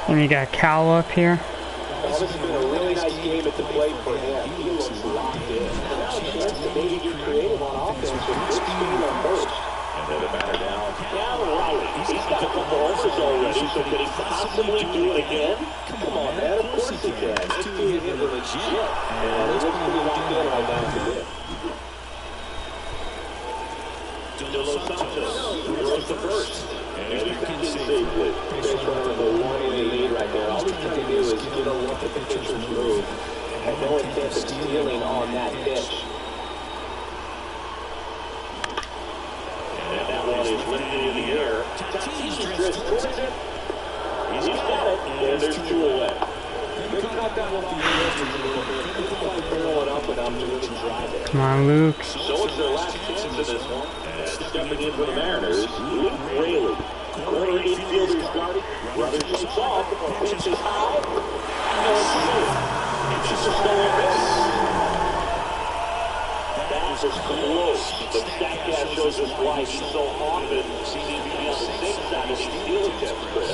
And you got Cal up here. Well, this has been a really nice game at the plate for him. He looks locked in. Now a chance to maybe get creative on offense with good speed on first. And then the batter now. Cal Rowley. He's got a couple homers already, so could he possibly do it again? Come on, man. Of course he can. This dude is legit. And he looks pretty locked in right now to this. De Los Santos throws the first. And he's back in safely. Base runner with a 1-inning lead right there. All he's trying to do is get over what the pitcher's move. And no intent of stealing on that pitch. And that one is lifted in the air. Tatis drifts towards it. He's got it. And there's two away. Maybe cut that one off the list a little bit. It's like barreling up enough to really drive it. Come on, Luke. So it's their last chance in this one. And stepping in for the Mariners, Luke Raley. Corner infielders guarded. Brothers takes off. Pitch is high. And it's just a stolen base. That was close. But that guy shows us why he's so often seems to be on the safe side of these field attempts, Chris.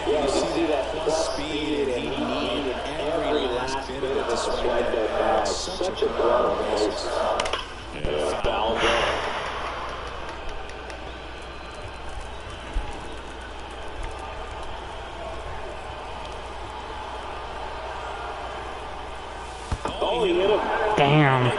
Yeah, you see that speed and he needed every last bit of this right there back. Such a throw on the base. Yeah, foul ball. Oh, he hit him. Damn.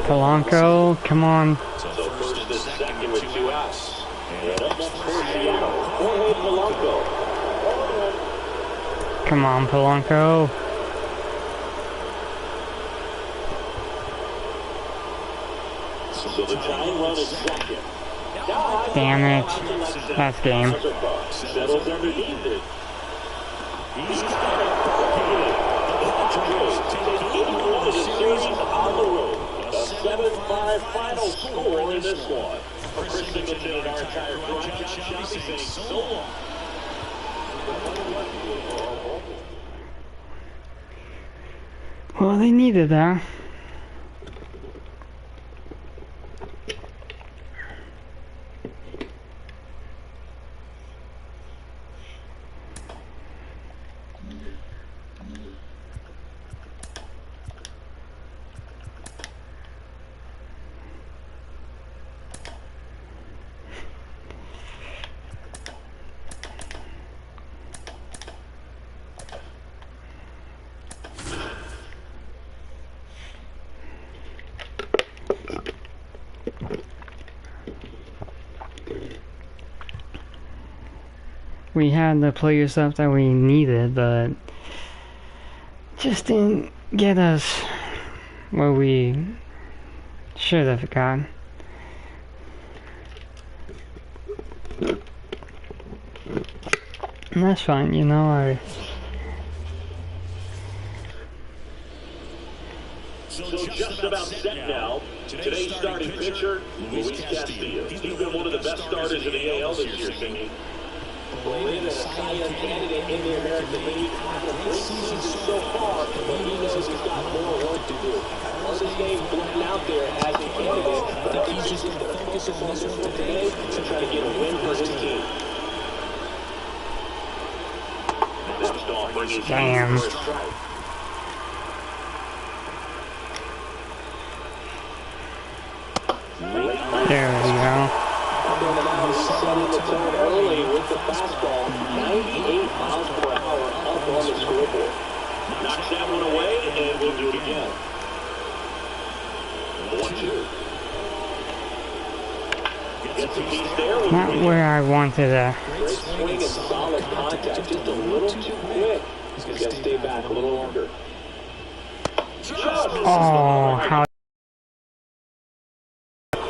Polanco, come on. So first and second with two outs. And up next for Seattle, Jorge Polanco. Come on, Polanco. So the tying run is second. Damn it. That's game. Settles underneath it. He's got it. Take 81 of the series on the road. A 7-5 final score in this one. For Chris Singleton and our entire broadcast, Johnny saying so long. Well, they needed that. We had the player stuff that we needed, but just didn't get us what we should have gotten. And that's fine, you know. So just about set now. Today's starting pitcher, Luis Castillo. He's been one of the best starters in the AL this year, Singing. Believe a Cy Young candidate in the American League. Great season so far, but he knows he's got more work to do. On his name floating out there as a candidate, I think he's just going to focus on this one today to try to get a win for his team. Damn. There we go. Setting the tone early with the fastball, 98 miles per hour up on the scoreboard. Knocks that one away, and we'll do it again. 1-2. Gets a piece there. Not where I wanted to. Great swing and solid contact, just a little too quick. He's got to stay back a little longer. Oh,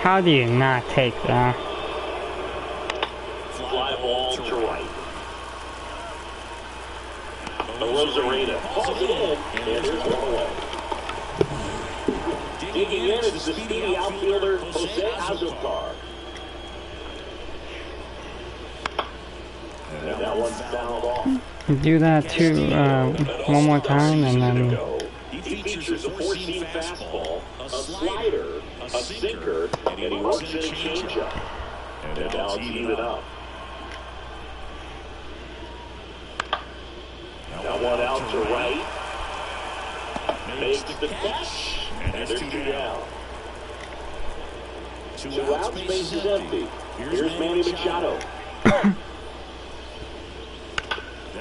how do you not take that? Fly ball to right. Rosarena falls it in, and there's one away. Digging in is the speedy outfielder, Jose Azocar. And that one's fouled off. Do that too one more time, and then He features a four-seam fastball, a slider, a sinker, and he works in a changeup. And now it's even up. Now one out to right. Makes the catch. And there's two down. Two outs, base is empty. Here's Manny Machado.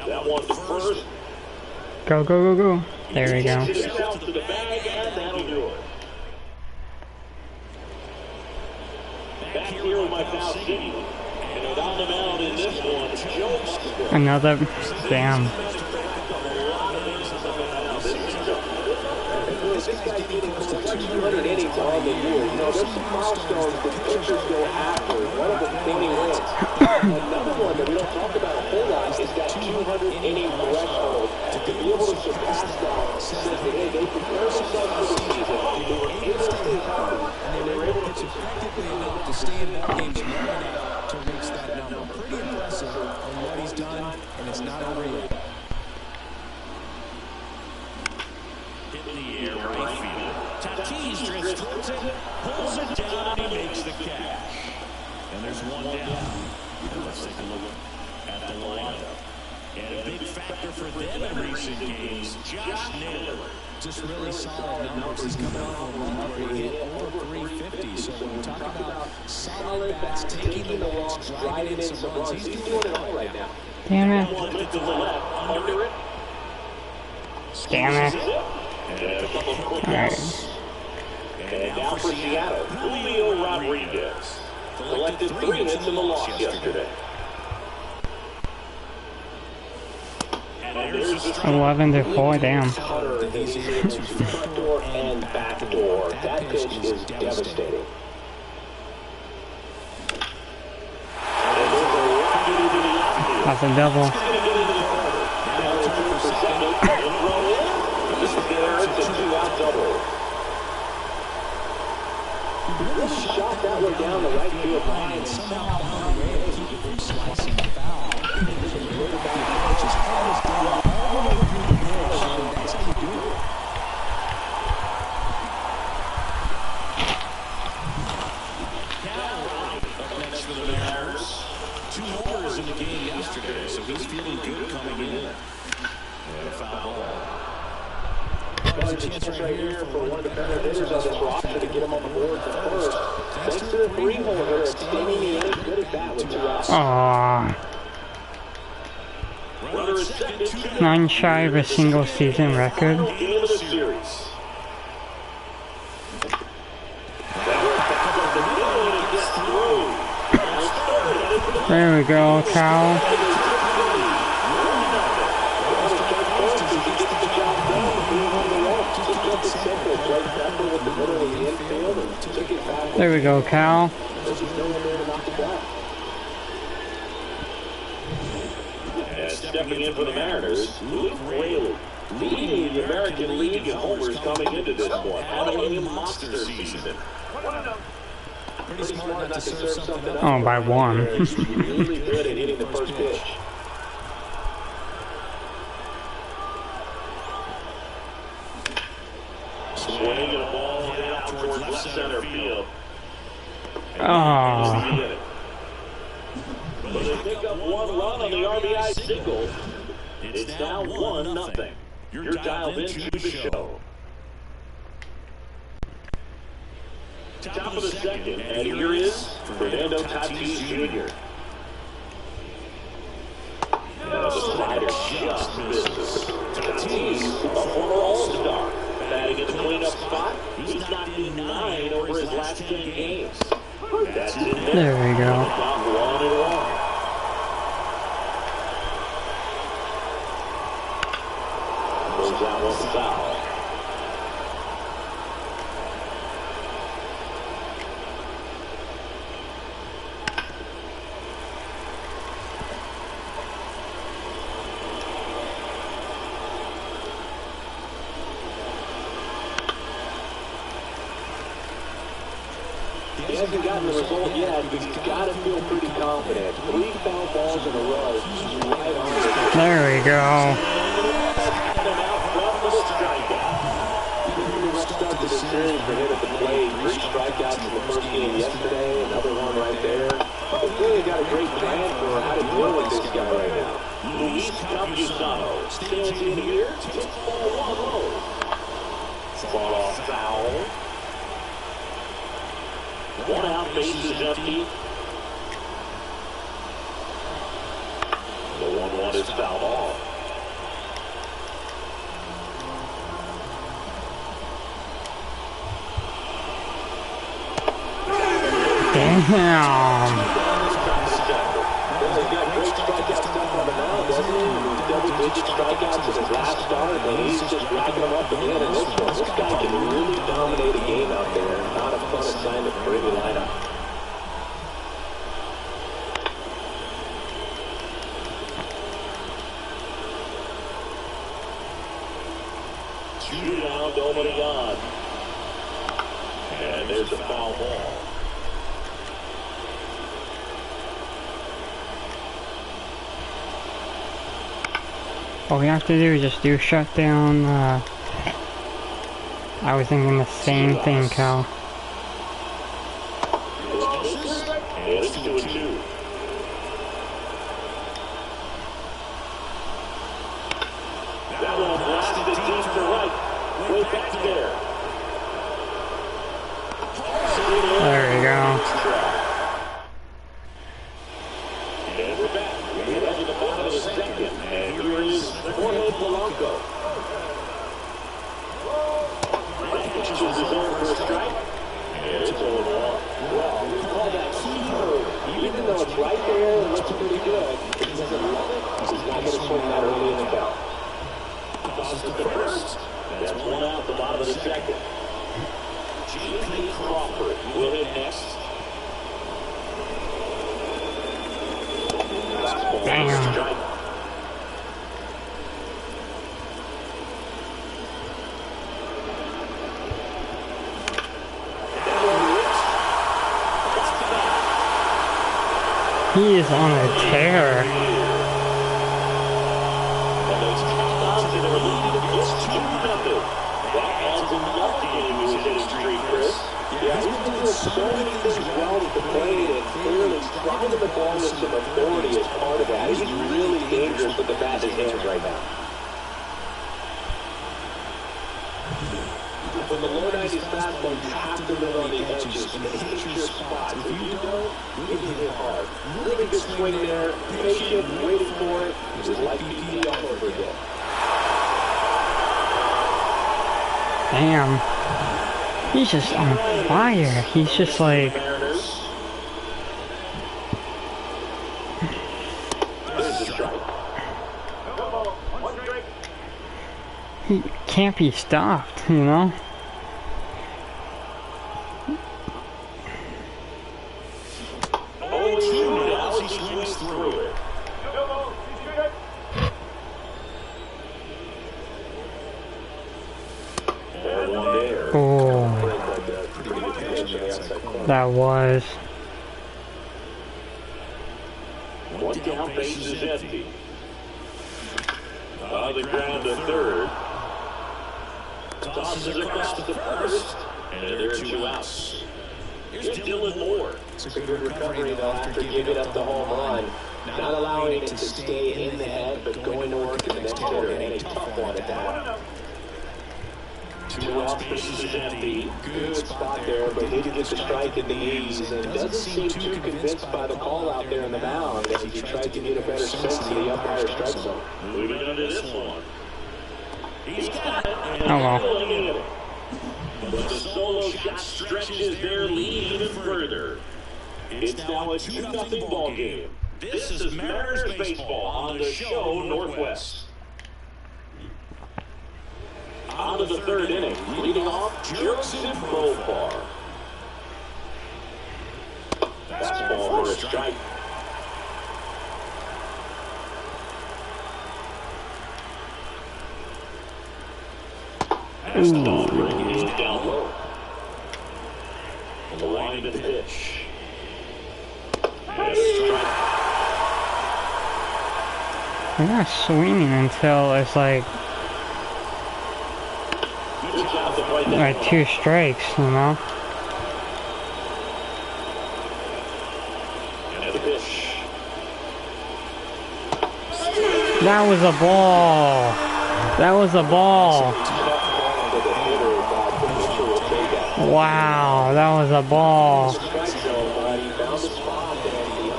That one to first. Go, go, go, go. There we go. To the bag, and that'll do it. Back here with my foul city. And on the mound in this one, Joe. Another. Damn. This guy's getting close to 200 innings on the year. You know, there's some milestones that pitchers go after. One of them, 20 wins. Another one that we don't talk about a whole lot is that 200 inning threshold. To be able to surpass that says that hey, they prepare themselves for the season. They were able to stay healthy, and they were able to pitch effectively enough to stay in ball games long enough to reach that number. Pretty impressive on what he's done, and it's not over yet. In the air, right field. Tatis drifts towards it, pulls it down, and he makes the catch. And there's one down. Let's take a look at the lineup. And a big factor for them in recent games, Josh Naylor. Just really solid numbers. He's coming off a month where he hit over 350. So when we talk about solid bats, taking the walks, driving in some runs, he's doing it all right now. Damn it. Under it. Damn it. Alright. And now for Seattle, Julio Rodriguez. Collected 3 hits in the loss yesterday. 11-4, damn. Front door and back door. That pitch is devastating. That's a double. Shot that one down the right field line. Somehow found a way to keep it from slicing foul. So the quarterback pitch is almost down all the way through the pitch, and that's how you do it. Up next for the Mariners. 2 homers in the game yesterday, so he's feeling good coming in. And a foul ball. There's a chance right here for one of the better hitters on this roster to get him on the board for first. Thanks to the 3-holer extending the inning, good at bat with 2 outs. Aww. 9 shy of a single season record. Game of the series. There we go, Cal. There we go, Cal. And stepping in for the Mariners, Luke Raley, leading the American League in homers coming into this one, having a monster season. Pretty smart not to serve something up. Oh, by 1. Really good at hitting the first pitch. Swinging a ball hit out towards left center field. Oh. But they pick up 1 run on the RBI single. It's now 1-0. You're dialed into the show. Top of the second, and here is Fernando Tatis Jr. And the slider just misses. Tatis, a former All-Star, batting in the cleanup spot. He's knocked in 9 over his last 10 games. That's in there. There we go. About 1-1. Goes out one foul. He hasn't gotten the result yet, but he's got to feel pretty confident. 3 foul balls in a row. He's right on it. There we go. And out from the strikeout. experience for him at the plate. 3 strikeouts in the first game yesterday, another one right there. He's really got a great plan for how to deal with this guy right now. Luis Campusano stands in here, takes ball 1-0. Ball off foul. 1 out, bases empty. The 1-1 is fouled off. Damn. He's got great strikeout stuff on the mound, doesn't he? Double-digit strikeouts in his last start, and he's just racking them up again in this one. This guy can really dominate a game out there. Not a fun assignment for any lineup. Shootout, nobody on. And there's a foul ball. All we have to do is just do shutdown. I was thinking the same thing, Cal. And it's 2-2. That one blasted deep to right. Way back there. There we go. And we're back. We're up to the bottom of the second. And here is Jorge Polanco. Pitches his own for a strike. And it's 0-1. Well, we call that key curve. Even though it's right there and looks pretty good, if he doesn't love it, he's not going to swing that early in the count. Tosses to first. That's 1 out at the bottom of the second. J.P. Crawford will hit next. Damn. He is on a tear. And those countdowns that are leading, it's 2-0. That adds enough game to his hitting streak, Chris. Yeah, he's been doing so many things well at the plate, and clearly trying to perform with some authority is part of that. He's really dangerous with the bat in his hands right now. From the low 90s fastball, you have to live on the edges and hit your spots. If you don't, you can hit hard. Really good swing there, patient, waiting for it. Just like BP all over again. Damn. He's just on fire. He's just like... He can't be stopped, you know? Oh, that was. One down, bases empty. On the ground to third. Tosses across the first, and there are 2 outs. Here's Dylan Moore. It's a good recovery, though, after giving up the home run. Not allowing it to stay in the head, but going to work in the next hitter, and a tough one at that. 2 outs, bases empty. Good spot there, but didn't get the strike in the ease, and doesn't seem too convinced by the call out there in the mound as he tried to get a better sense of the umpire strike zone. Moving on to this one. He's got it. Oh well. But the solo shot stretches their lead even further. It's now a 2-0 ball game. This is Mariners baseball on the show Northwest. On to the third inning, leading off Jurickson Profar. That's ball for a strike. That's the ball is down low. On the line of the pitch. And a strike. They're not swinging until it's like Like 2 strikes, you know? That was a ball. That was a ball. Wow, that was a ball.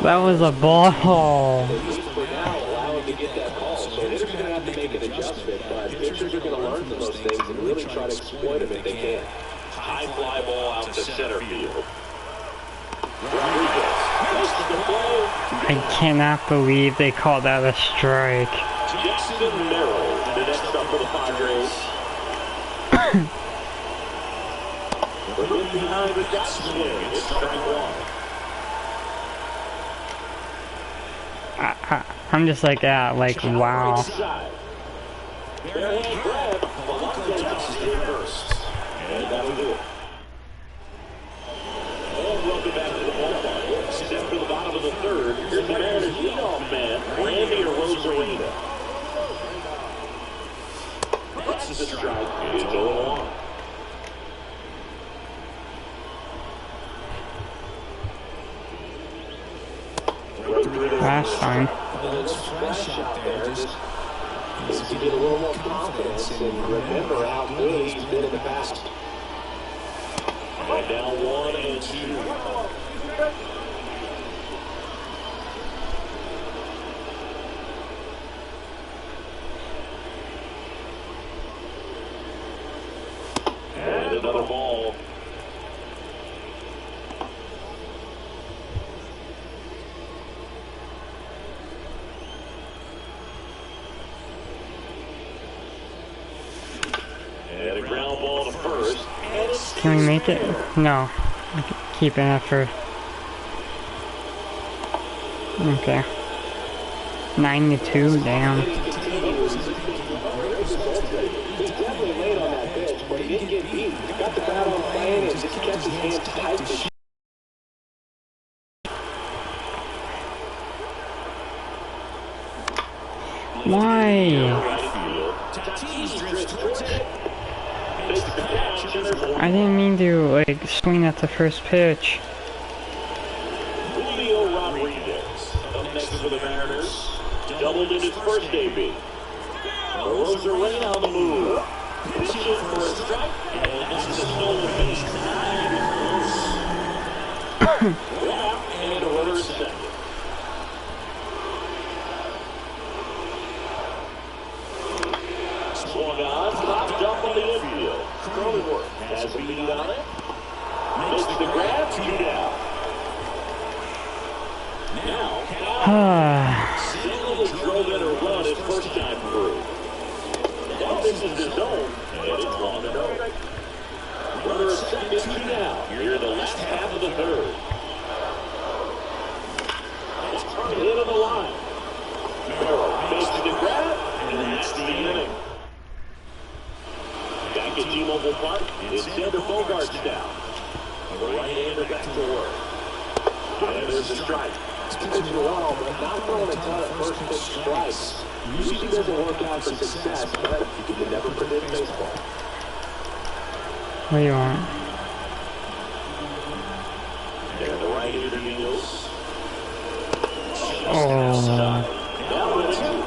That was a ball. High fly ball out to center field. I cannot believe they called that a strike. Jackson Merrill, the next up for the Padres. Behind the gut swing, it's strike 1. I'm just like, yeah, like, wow. Barehand grab, Polanco touches it first. And that'll do it. And welcome back to the ballpark. Set for the bottom of the third. Here's the Mariners leadoff man, Randy Arozarena. That's the strike. It's 0-1. Last time. To get a little more confidence and remember how good he's been in the past. And now 1-2. And another ball. And a ground ball to first. Can we make it? No. Keep it at first. Okay. 9-2, damn. He's definitely late on that pitch, but he didn't get beat. He got the bat on plane and just kept his hands tight to shoot. Why? I didn't mean to, like, swing at the first pitch. Julio Rodriguez, up next for the Mariners. Doubled in his first AB. Arozarena on the move. Pitches for a strike, and that's a stolen base. And a runner at second. Swung on, popped up on the infield. Cronenworth has a lead on it. Missed the grab, 2 down. Now, Still drove in a run his first time through. Now this is his zone, and it's 1-0. Runner at second, 2 down. Here in the last half of the third. It's hit on the line. Merrill makes the grab, and that's the inning. Back at T-Mobile Park, it's Xander Bogaerts down. The right-hander back to work. And there's a strike. It's pitching well, but not throwing a ton of first pitch strikes. Usually doesn't work out for success, but you can never predict baseball. What do you want? And the right-hander deals. Oh. Now 1-2.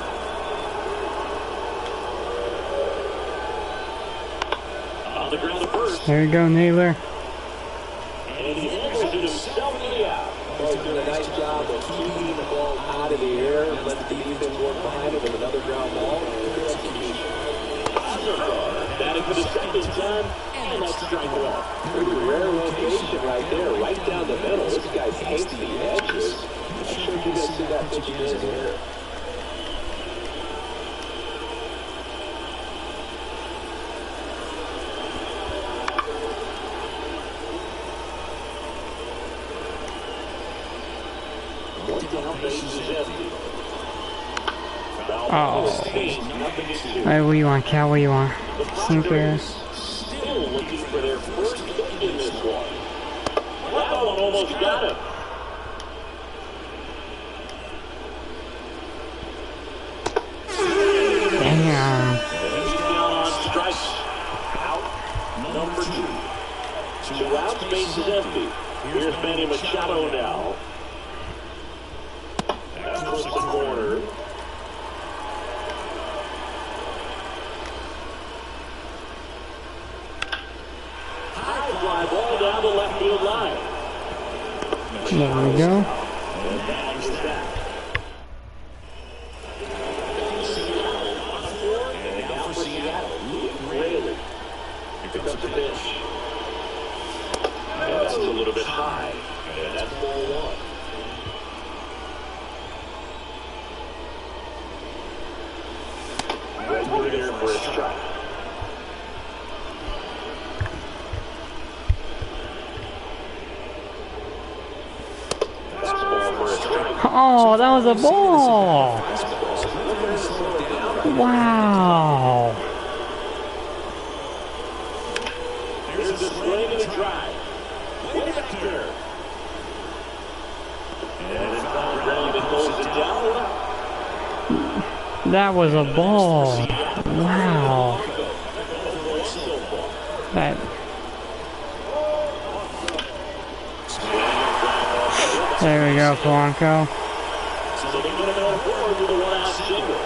On the ground at first. There you go, Naylor. And he handles it himself to the out. Both doing a nice job of keeping the ball out of the air and let the defense work behind it with another ground ball. Good execution. Batting for the second time, and that's strike 1. Pretty rare location right there, right down the middle. This guy paints the edges. I'm sure you guys see that pitch again here. Oh. Alright, what do you want, Cal? What do you want? Sinker. Still looking for their first hit in this one. That one almost got him. Damn. He's down on strike. Out number 2. 2 outs, base is empty. Here's Manny Machado now. That's towards the corner. High fly ball down the left field line. There we go. And that is that. And now for Seattle, Rayleigh. Here comes the pitch. And that's a little bit high. And that's ball 1. Right there for a strike. Oh, that was a ball! Wow! Here's the swing and a drive. Way back there. And it's on ground and goes it down the left. That was a ball! Wow! That... There we go, Polanco. So they're going to go forward with a 1-out single.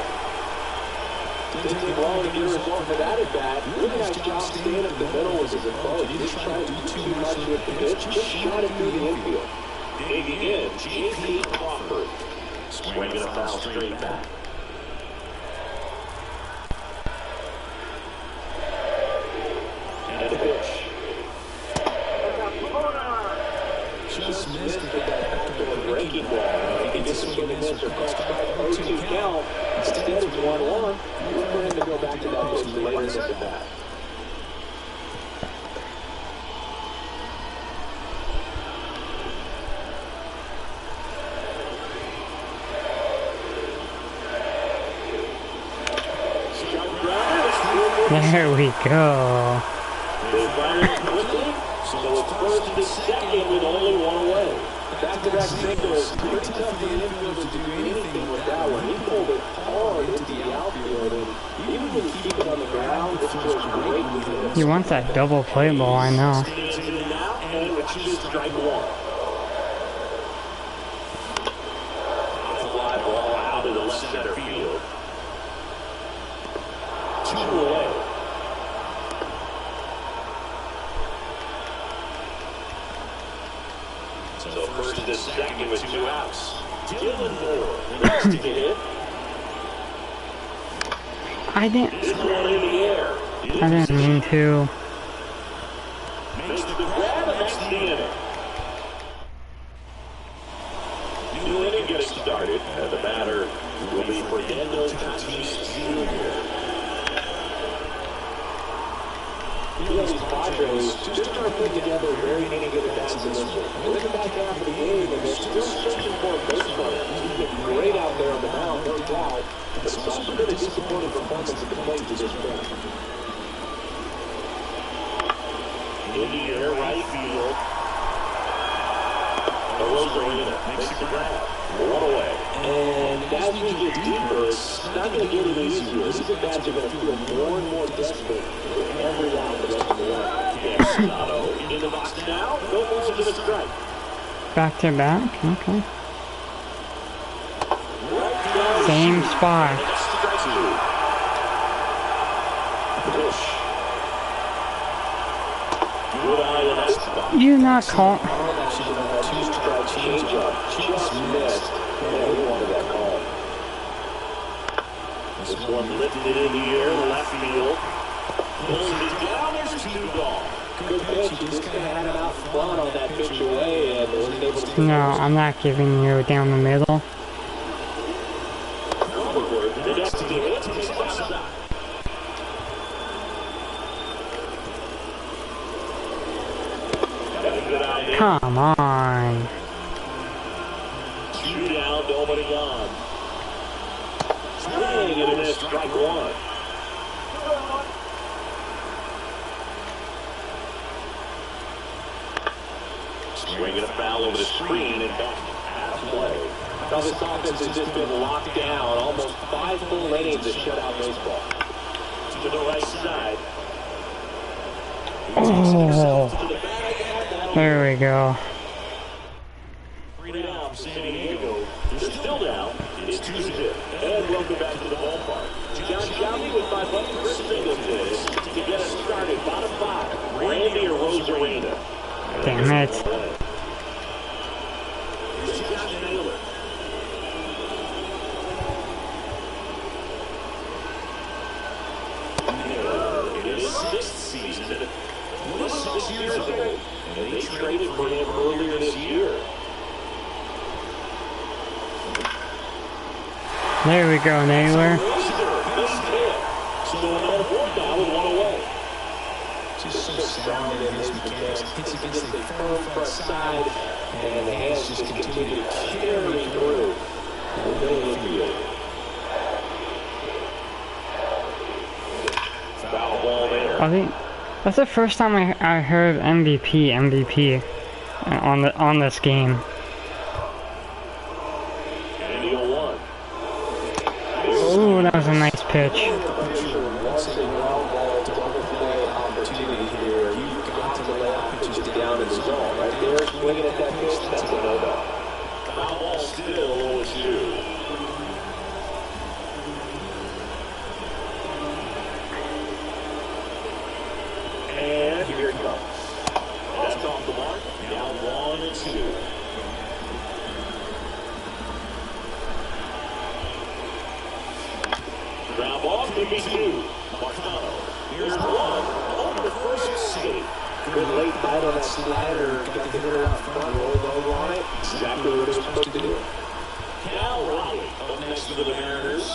Didn't take long to get a result for that at bat. Really nice job staying in the middle with his approach. Didn't try to do too much with the pitch. Just shot it through the infield. Digging in, J.P. Crawford. Swinging a foul straight back. And the pitch. Just missed it. Breaking ball. If he gets a swing and miss or call strike 0-2 count, instead it's 1-1. Look for him to go back to that pitch later in the bat. There we go. They fired quickly, so it's first to second with only 1 away. Back-to-back singles. Pretty tough for the infield to do anything with that one. He pulled it hard into the outfield, and even when you keep it on the ground, it feels great. You want that double play ball, I know. Stands in and out, and watches strike 1. Fly ball out of the left center field. 2 away. So first and second with 2 outs. Dylan Moore needs to get hit. I didn't mean to. Makes the grab and that's the inning. New inning getting started, and the batter will be Fernando Tatis Jr. These Padres just started putting together very many good bats in this one. Look at the back half of the game, and they're still searching for a base runner. He's been great out there on the mound, no doubt, but it's also been a disappointing performance at the plate to this point. In the air, right field. Arozarena makes the grab. 1 away. And as we get deeper, it's not going to get any easier. These at bats are going to feel more and more desperate every out the rest of the way. Machado in the box now. No balls to the strike. Back to back? Okay. Same spot. Good eye in that spot. You not call. Two-strike changeup. Just missed. Yeah, he wanted that call. This one lifted in the air, left field. Pulls it down, there's 2 gone. Good pitch, he just kind of had him out front on that pitch away and wasn't able to... No, I'm not giving you down the middle. The next to hit to the outside. Come on. 2 down, nobody on. Swing and a miss, strike 1. Swinging a foul over the screen and back out of play. Now this offense has just been locked down. Almost 5 full innings of shutout baseball. To the right side. Oh, there we go. 3 down for San Diego. They're still down. It's 2-zip. And welcome back to the ballpark. John Shelby with 5 bucks for Singleton to get us started. Bottom 5. Randy or Rosarena? Damn it. It is 6th season. 26 years ago. And they traded for him earlier this year. There we go, Naylor. So another 4 down with 1 away. Just so sound in his mechanics. Hits against the firm front side, and the hands just continue to carry through the middle of the field. Foul ball there. I think that's the first time I heard MVP on this game. And the 0-1. Ooh, that was a nice pitch. Down in the zone, right there, swinging at that pitch, that's a no-no. Foul ball still 0-2. And here it comes. That's off the mark. Down 1-2. Ground ball, could be 2. Marcano. Here's 1. Over the first save. Good late bite on that slider, got the hitter out front, rolled over on it. Exactly what he was supposed to do. Cal Raleigh up next to the Mariners.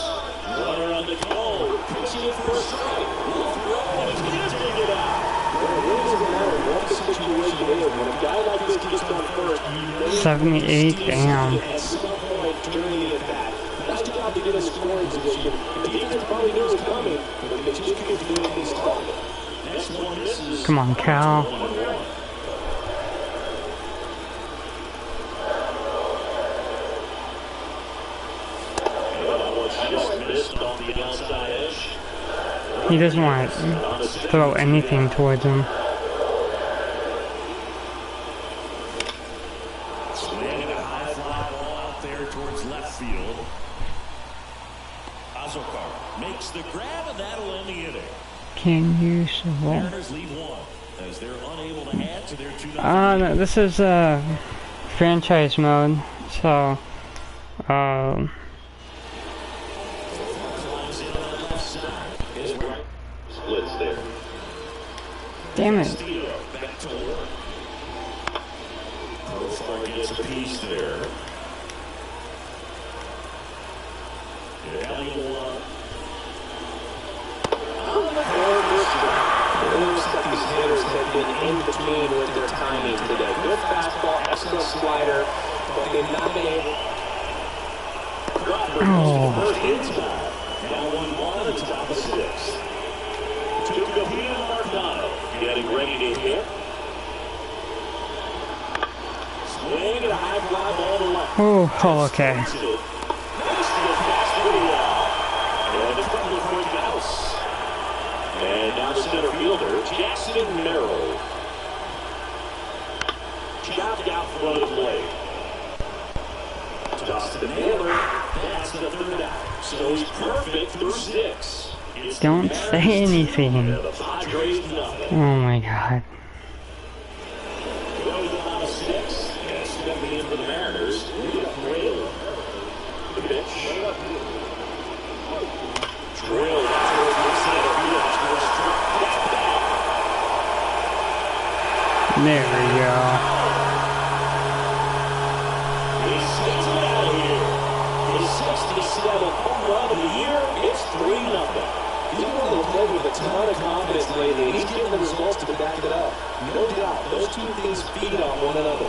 Runner on the goal. Pitching for a strike. Will throw, and he's going to take it out. Well, it really doesn't matter what the situation is. When a guy like this gets on first, you know 78, damn. at some point during the at-bat. Nice job to get a scoring position. The defense probably knew it was coming, but they just couldn't do anything to stop it. Next one misses. Come on, Cal. 1-1. Just missed off the outside edge. He doesn't want to throw anything towards him. Swinging a high fly ball out there towards left field. Azokar makes the grab, and that'll end the inning. Can you survive? Mariners lead 1 as they're unable to add to their 2-0. No, this is franchise mode, so Splits there. damn it. Castillo back to work. Profar gets a piece there. Elliott one. It looks like these hitters have been in between with their timing today. Good fastball, excellent slider, but they've not been able. First inside. Now 1-1 at the top of 6th. Tucapita Marcano getting ready to hit. Swing at a high fly ball to left. Oh, okay. Nice to get past the wall. And a couple of quick outs. And now the center fielder, Jackson Merrill. Chopped out front of the plate. Toss to Naylor. That's the 3rd out. So he's perfect through 6. Don't say anything. The Padres nothing. Oh my god. Goes on 6. And stepping in for the Mariners. Trail. The pitch. Trail towards the center field. There we go. He skates it out of here. His 67th home run of the year. It's 3-0. He's one of those players with a ton of confidence lately, and he's getting the results to back it up. No doubt, those two things feed on one another.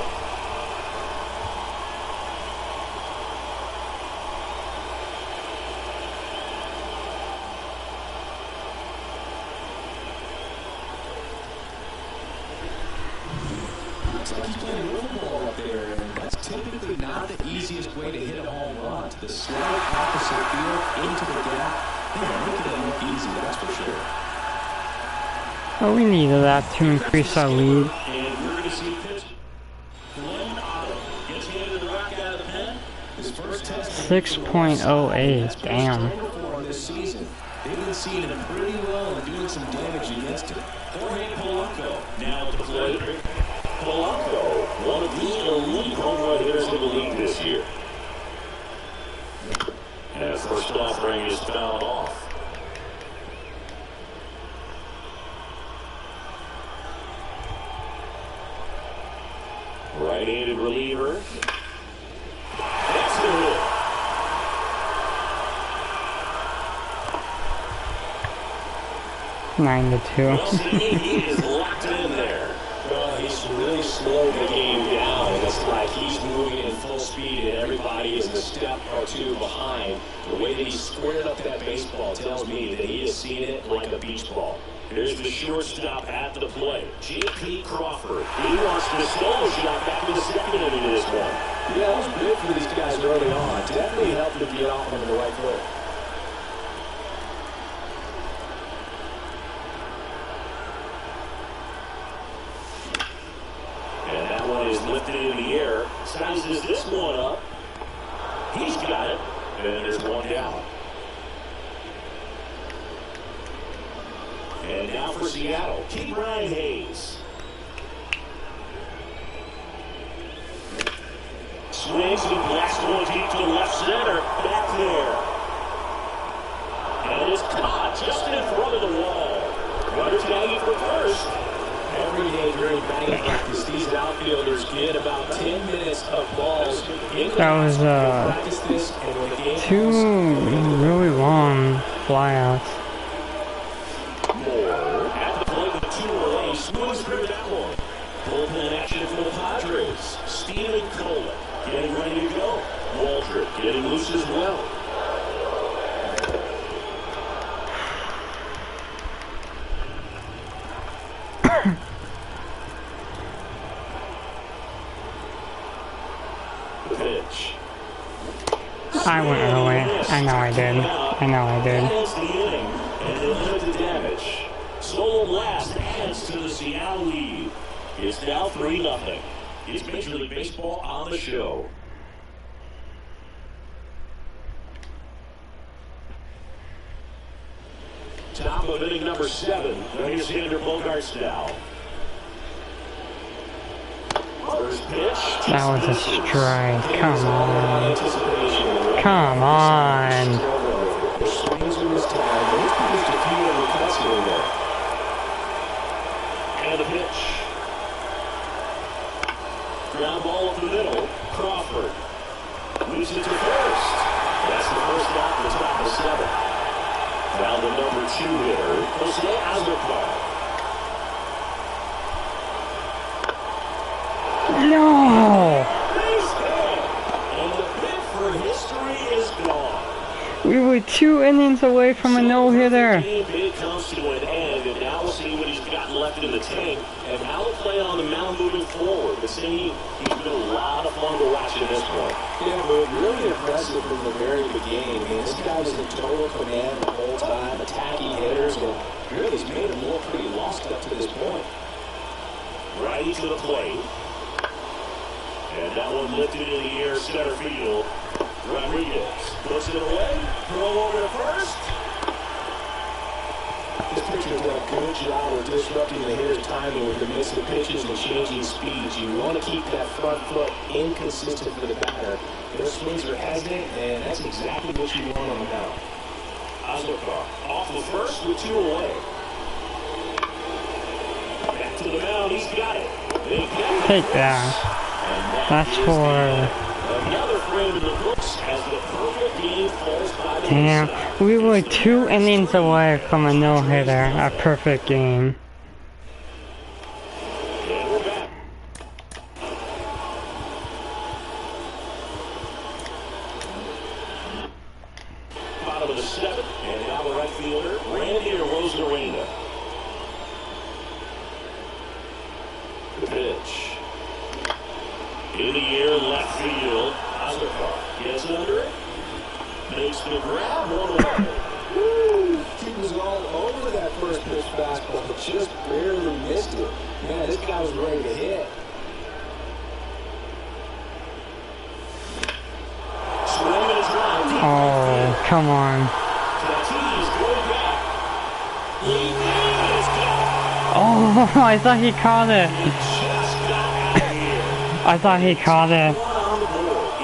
Looks like he's playing pickleball up there, and that's typically not the easiest way to hit a home run. To the slight opposite field, into the gap. They don't make it look easy, that's for sure. Well, we needed that to increase our lead. And we're going to see a pitch. Glenn Otto gets handed the rock out of the pen. His first test. 6.08. Damn. This season, they've been seeing him pretty well and doing some damage against him. Jorge Polanco now at the plate. Polanco, one of the elite home run hitters in the league this year. And first offering is fouled off. Right-handed reliever. That's the hit. 9-2. He is locked in there. Well, he's really slowed the game down. It's like he's moving in full speed and everybody is a step or two behind. The way that he squared up that baseball tells me that he has seen it like a beach ball. Here's the shortstop at the plate, J.P. Crawford. He wants to steal a shot back in the second inning of this one. Yeah, that was big for these guys early on. Definitely helped them get off on the right foot. And that one is lifted in the air. Sizes this one up. He's got it. And there's one down. And now for Seattle, Ke'Bryan Hayes. Swings and blasts one deep to left center. Back there. And it's caught just in front of the wall. Runner tagging for first. Every day during batting practice, these outfielders get about 10 minutes of balls. That was two really long flyouts. Moore at the plate with 2 away. Swings through that one. Bullpen action for the Padres. Steven Cola getting ready to go. Waldrop getting loose as well. Pitch. I went early. I know I did. I know I did. That's the inning, and they'll limit the damage. Solo blast adds to the Seattle lead. It's now 3-0. It's Major League Baseball on the show. Top of inning number 7. Here's Xander Bogaerts now. First pitch. That was a strike. Come on. Come on. Swings with his time. He's produced a few of the cuts here and there. And the pitch. Ground ball up the middle. Crawford. Moves it to first. That's the first out in the top of 7. Now the number 2 hitter, Jose Azocar. No! Base hit. And the bid for history is gone. We were 2 innings away from a no-hitter. The bid comes to an end, and now we'll see what he's got left in the tank and how to play on the mound moving forward. But see, he's been a lot of fun to watch in this one. Yeah, but really impressive from the very beginning. I mean, this guy was in total command the whole time, attacking hitters, and really has made them look pretty lost up to this point. Righty to the plate. And that one lifted in the air, center field. Rodriguez puts it away. Throw over to first. This pitcher's done a good job of disrupting the hitter's timing with the mix of pitches and changing speeds. You want to keep that front foot inconsistent for the batter. Their swings are hesitant, and that's exactly what you want on the mound. Azocar off the first with 2 away. Back to the mound, he's got it. Take that. That's for... Another frame in the books as the perfect game falls by the Damn. wayside. We were 2 innings away from a no-hitter. A perfect game. And we're back. Bottom of the 7th, and now the right fielder, Randy Rosarena. The pitch. In the air, left field. Azocar gets under it. Makes the grab, 1 away. Woo! He was was all over that first pitch fastball, but just barely missed it. Man, this guy was ready to hit. Oh, come on. Oh, I thought he caught it. I thought he caught it.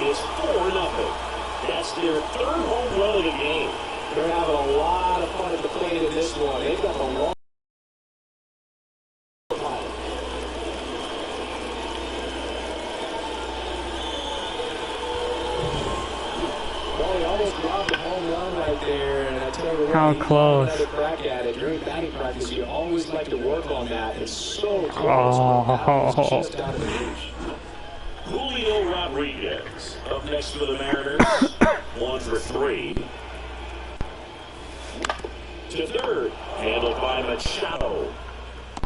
It's 4-0. That's their third home run of the game. They're having a lot of fun at the plate in this one. They've got the long. Well, he almost dropped a home run right there, and I tell you what, how close. Another crack at it. During batting practice, you always like to work on that. It's so close. Oh. That was just out of the reach. Julio Rodriguez up next for the Mariners. 1 for 3. To third, handled by Machado.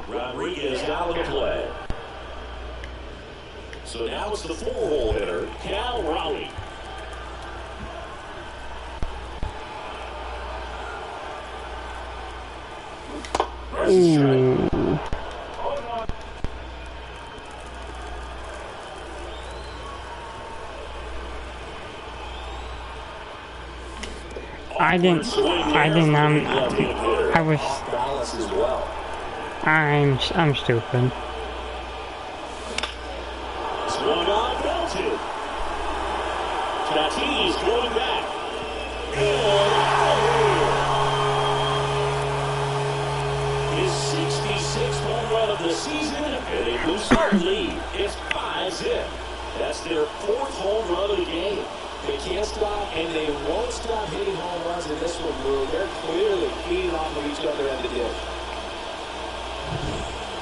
Rodriguez out of the play. So now it's the 4-hole hitter, Cal Raleigh. Ooh. I did not, I'm stupid. Swung on, belted. Tatis going back. His 66th home run of the season, and they boost their lead. It's 5-0. That's their 4th home run of the game. They can't stop, and they won't stop hitting home runs in this one, Blue. They're clearly feeding off of each other at the ditch.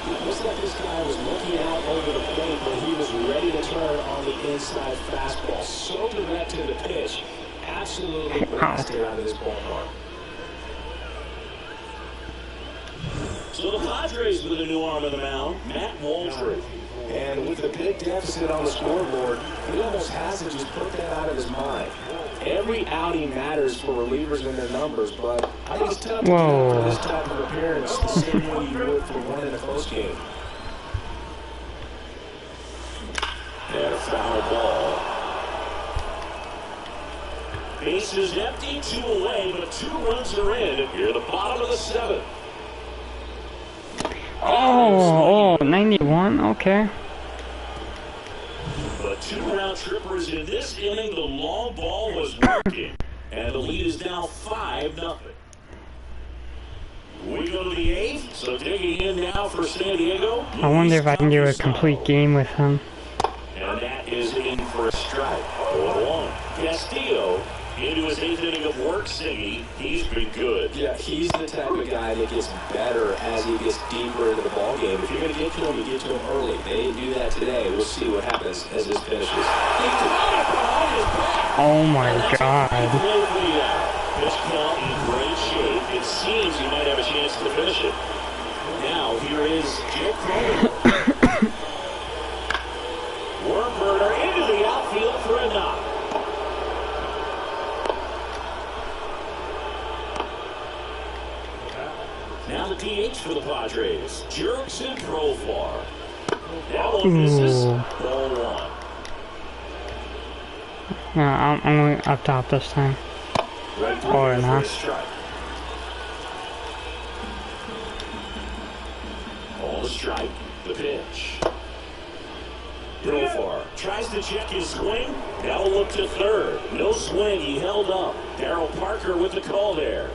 It looks like this guy was looking out over the plate, but he was ready to turn on the inside fastball. So direct to the pitch. Absolutely blasted out of this ballpark. So the Padres with a new arm in the mound, Matt Waldrop. And with the big deficit on the scoreboard, he almost has to just put that out of his mind. Every outing matters for relievers and their numbers, but I think it's tough to do for this type of appearance the same way you would for winning a close game. And a foul ball. Bases empty, 2 away, but 2 runs are in. Here at the bottom of the 7th. Oh, 91, okay. But 2 round trippers in this inning. The long ball was working, and the lead is now 5-0. We go to the 8th, so digging in now for San Diego. I wonder if I can do a complete game with him. And that is in for a strike. 0-1. Castillo into his 8th inning of work, Siggy. He's been good. Yeah, he's the type of guy that gets better as he gets deeper into the ball game. If you're going to get to him, you get to him early. They didn't do that today. We'll see what happens as this finishes. Oh my God. Pitch count in great shape. It seems he might have a chance to finish it. Now, here is Jake Cronin. Worm burner into the outfield for a knock. Now the DH for the Padres, Jurickson Profar. That one misses. Ball 1. No, I'm going up top this time. Or not. On the strike, the pitch. Profar tries to check his swing. Now look to third. No swing, he held up. Darryl Parker with the call there.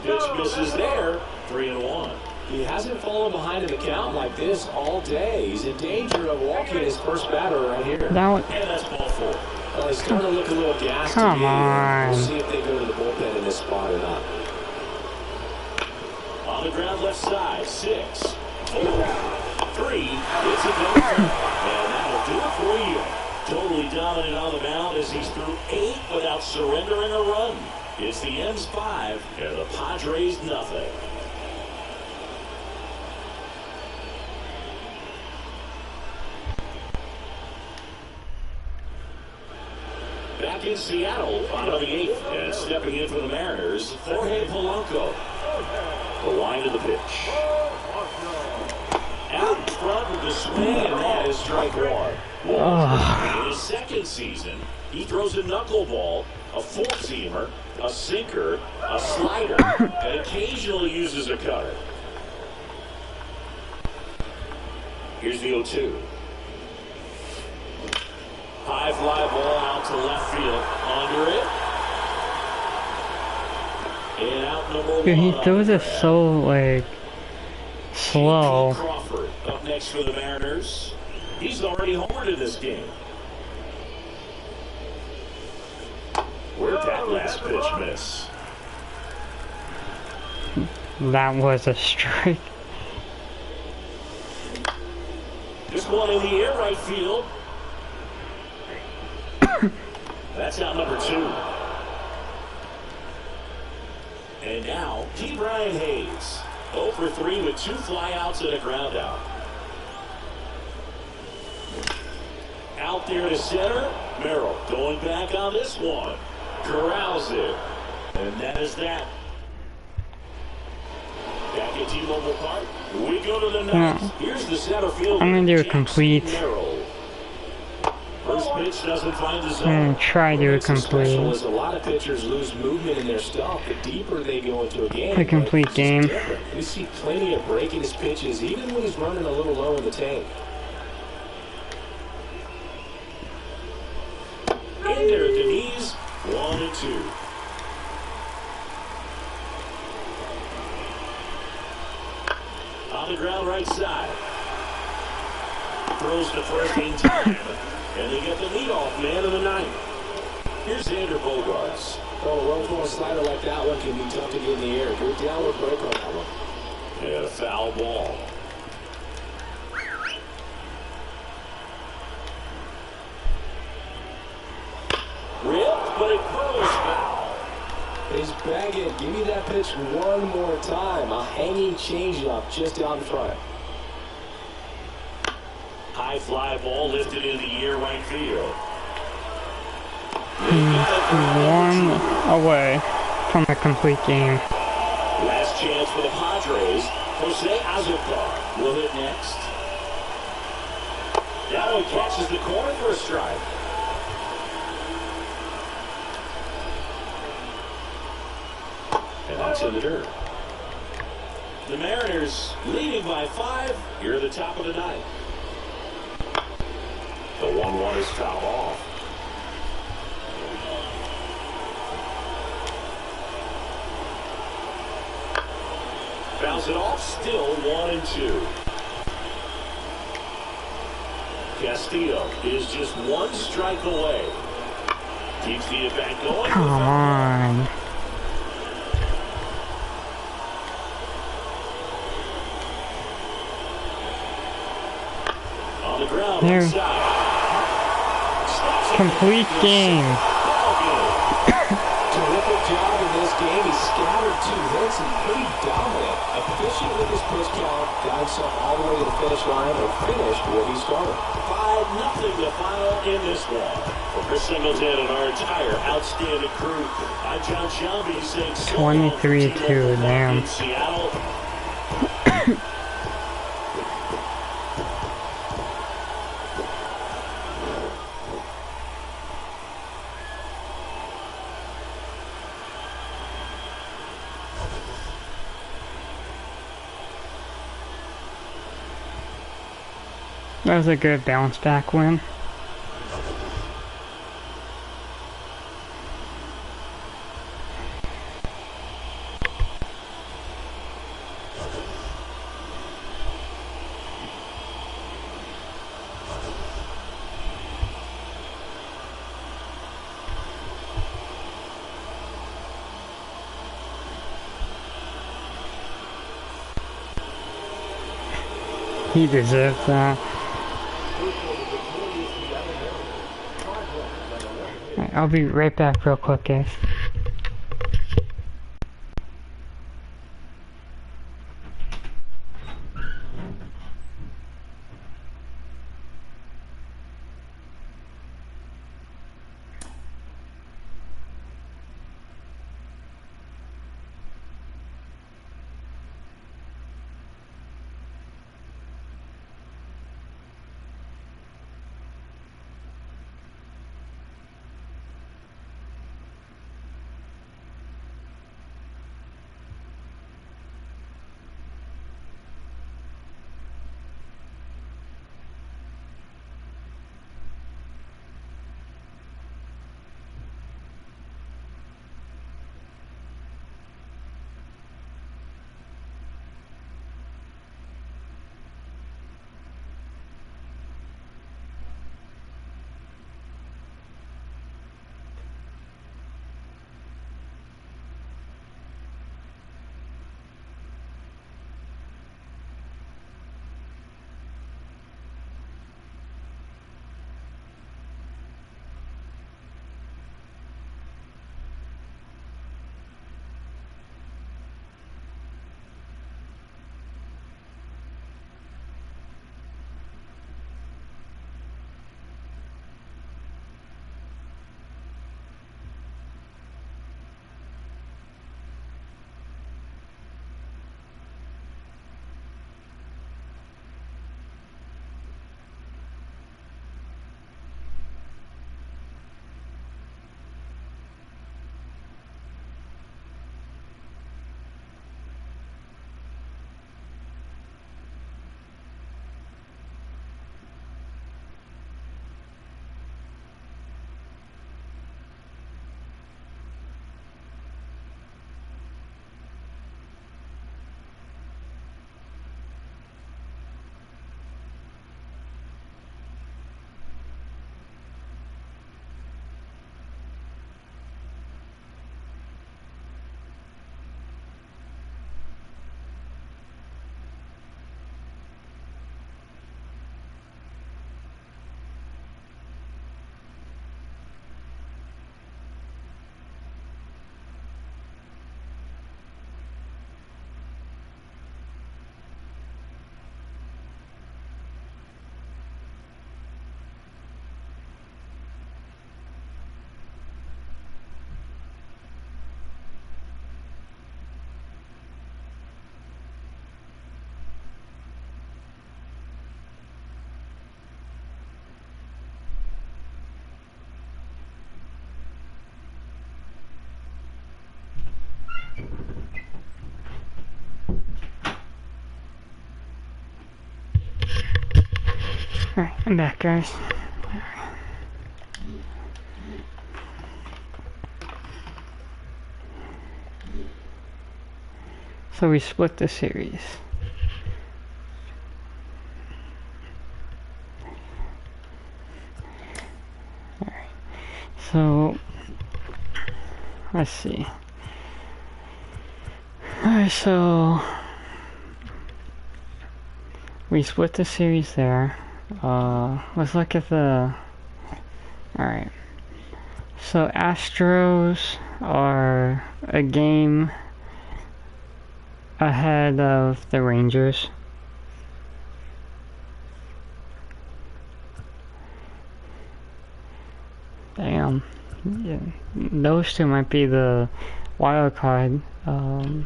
Pitch misses there. 3-1. He hasn't fallen behind in the count like this all day. He's in danger of walking his first batter right here. That one. And that's ball 4. Well, he's starting to look a little gassed. Come on. We'll see if they go to the bullpen in this spot or not. On the ground left side, 6, 4, 3. It's a go. And that'll do it for you. Totally dominant on the mound as he's through 8 without surrendering a run. It's the M's 5 and the Padres nothing. Back in Seattle, bottom of the 8th, and stepping in for the Mariners, Jorge Polanco. The line of the pitch. Out in front with the swing, and that is strike one. In his second season, he throws a knuckleball, a four-seamer, a sinker, a slider, and occasionally uses a cutter. Here's the 0-2. High fly ball out to left field. Under it. And out number one. Dude, he throws it so, like, slow. Crawford up next for the Mariners. He's already homered in this game. Where'd that last pitch miss? That was a strike. This one in the air, right field. That's out number two. And now, T. Brian Hayes. 0 for 3 with 2 flyouts and a ground out. Out there to center. Merrill going back on this one. Corrals it. And that is that. Back at T-Mobile Park. We go to the ninth. Here's the center fielder. I'm going to do a complete. First pitch doesn't find the zone. I'm going to try to do a complete. A lot of pitchers lose movement in their stump the deeper they go into a game. A complete game. We see plenty of break in his pitches, even when he's running a little low in the tank. In there at the knees, 1-2. On the ground right side. Throws to first in time. And they get the leadoff man of the ninth. Here's Xander Bogaerts. Oh, a low-floor slider like that one can be tough to get in the air. Good downward break on that one. And a foul ball. Ripped, but it curls foul. He's bagging. Give me that pitch one more time. A hanging changeup just out in front. High fly ball lifted in the air right field. One away from a complete game. Last chance for the Padres. Jose Azucar will hit next. That one catches the corner for a strike. And that's in the dirt. The Mariners leading by 5 here at the top of the ninth. The 1-1 is fouled off. Fouls it off, still 1-2. Castillo is just 1 strike away. Keeps the at-bat going. Come on. On the ground, There. inside. Complete game. Terrific job in this game. He scattered 2 hits and pretty dominant. Efficient with his pitch count. Got himself all the way to the finish line and finished where he started. 5-0 to final in this one. For Chris Singleton and our entire outstanding crew, I'm John Shelby saying so long for 23-2, T-Mobile damn. in Seattle. That was a good bounce back win. He deserves that. Alright, I'll be right back real quick, guys. Alright, I'm back, guys. So we split the series. Alright, so let's see. Alright, so we split the series there. Let's look at the... Alright. So Astros are a game ahead of the Rangers. Damn. Yeah. Those two might be the wild card. So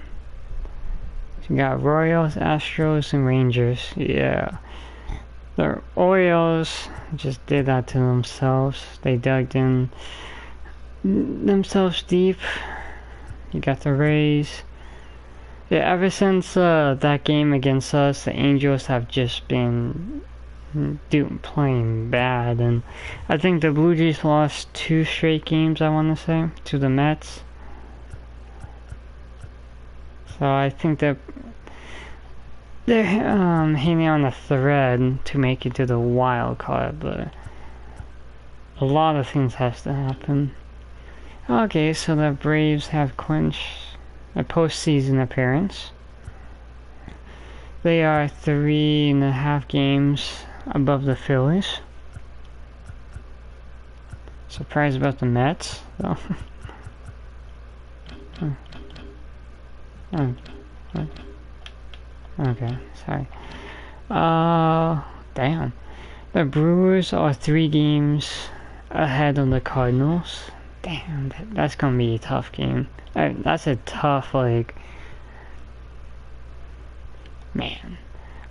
you got Royals, Astros, and Rangers. Yeah. The Orioles just did that to themselves. They dug in themselves deep. You got the Rays. Yeah, ever since that game against us, the Angels have just been playing bad, and I think the Blue Jays lost 2 straight games, I want to say, to the Mets. So I think that they're hanging on a thread to make it to the wild card, but a lot of things has to happen. Okay, so the Braves have clinched a postseason appearance. They are 3.5 games above the Phillies. Surprised about the Mets, though. Okay, sorry. Damn. The Brewers are 3 games ahead of the Cardinals. Damn, that's gonna be a tough game. That's a tough, like... Man.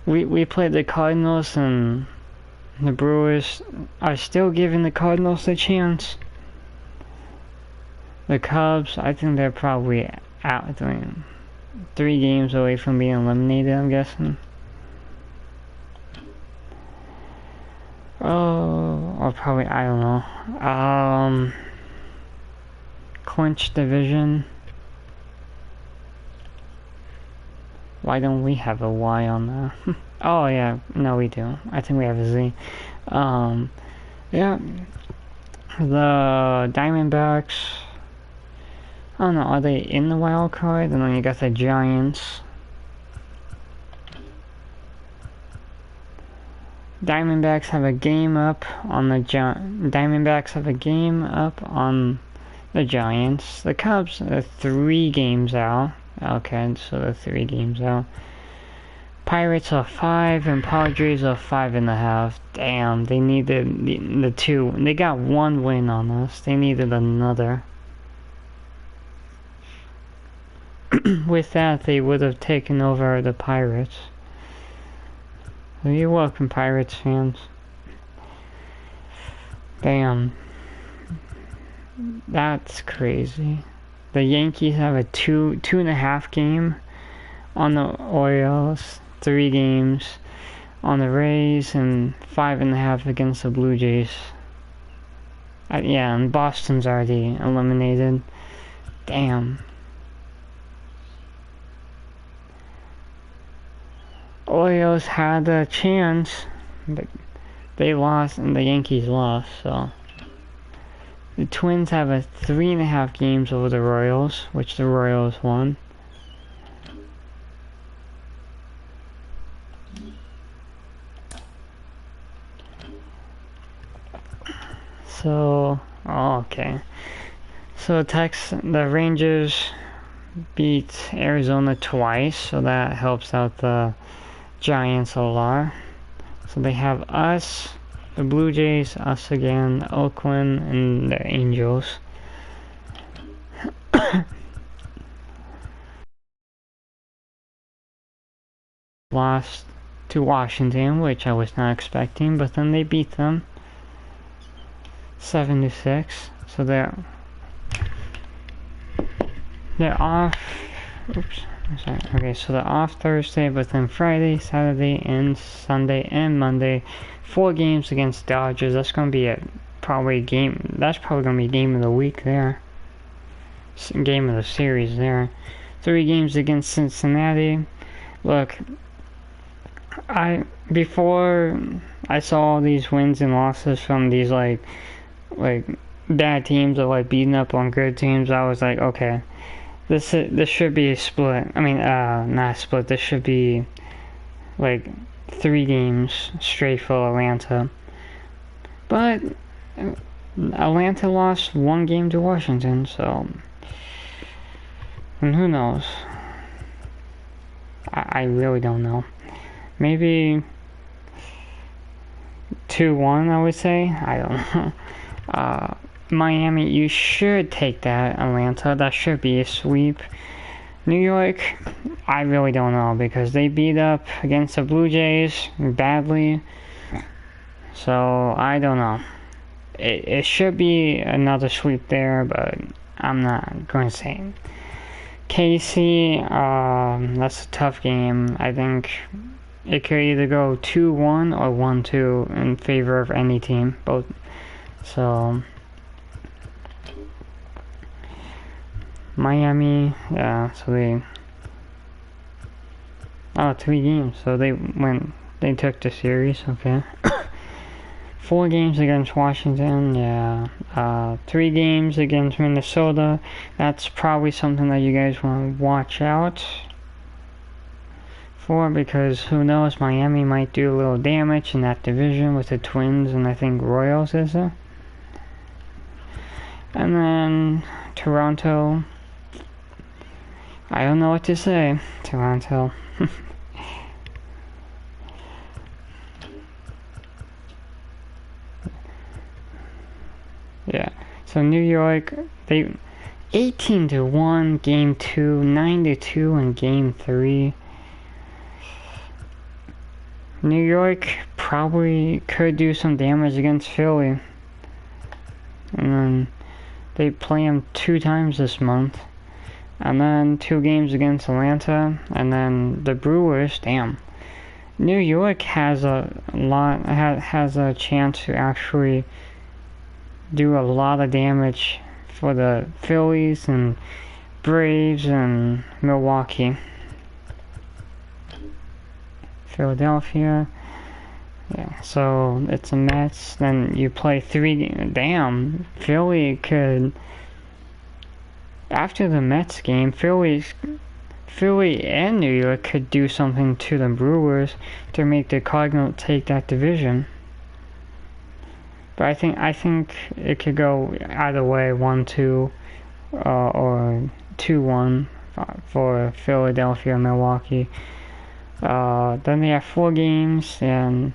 We played the Cardinals, and the Brewers are still giving the Cardinals a chance. The Cubs, I think they're probably out. 3 games away from being eliminated, I'm guessing. Oh, or probably, I don't know. Clinch division. Why don't we have a Y on that? Oh yeah, no we do. I think we have a Z. Yeah. The Diamondbacks, I don't know, are they in the wild card? And then you got the Giants. Diamondbacks have a game up on the Diamondbacks have a game up on the Giants. The Cubs are 3 games out. Okay, so they're 3 games out. Pirates are 5 and Padres are 5.5. Damn, they needed the 2. They got 1 win on us. They needed another. With that, they would have taken over the Pirates. So you're welcome, Pirates fans. Damn. That's crazy. The Yankees have a 2.5 game on the Orioles, 3 games on the Rays, and 5.5 against the Blue Jays. Yeah, and Boston's already eliminated. Damn. Orioles had a chance, but they lost and the Yankees lost, so. The Twins have a 3.5 games over the Royals, which the Royals won. So, oh, okay. So the Rangers beat Arizona twice, so that helps out the Giants a lot. So they have us, the Blue Jays, us again, Oakland, and the Angels. Lost to Washington, which I was not expecting, but then they beat them 7-6. So they're off. Oops. Sorry. Okay, so they're off Thursday, but then Friday, Saturday, and Sunday, and Monday, 4 games against Dodgers. That's going to be probably a game. That's probably going to be game of the week there. Game of the series there. 3 games against Cincinnati. Look, before I saw all these wins and losses from these like bad teams that like beating up on good teams, I was like, okay, this should be a split. I mean, not a split. This should be like 3 games straight for Atlanta. But Atlanta lost 1 game to Washington, so, and who knows? I really don't know. Maybe 2-1, I would say. I don't know. Miami, you should take that. Atlanta, that should be a sweep. New York, I really don't know because they beat up against the Blue Jays badly. So, I don't know. It should be another sweep there, but I'm not going to say it. KC, that's a tough game. I think it could either go 2-1 or 1-2 in favor of any team. Both. So, Miami, yeah, so they, 3 games. So they took the series, okay. 4 games against Washington, yeah. 3 games against Minnesota. That's probably something that you guys want to watch out for, because who knows, Miami might do a little damage in that division with the Twins and I think Royals is there. And then Toronto. I don't know what to say. Toronto. Yeah. So New York, they 18-1 game 2, 9-2 in game 3. New York probably could do some damage against Philly. And then they play them 2 times this month. And then 2 games against Atlanta. And then the Brewers, damn. New York has has a chance to actually do a lot of damage for the Phillies and Braves and Milwaukee. Philadelphia. Yeah, so it's a Mets. Then you play 3. Damn, Philly could. After the Mets game, Philly and New York could do something to the Brewers to make the Cardinals take that division. But I think it could go either way, 1-2 or 2-1 for Philadelphia, Milwaukee. Then they have 4 games, and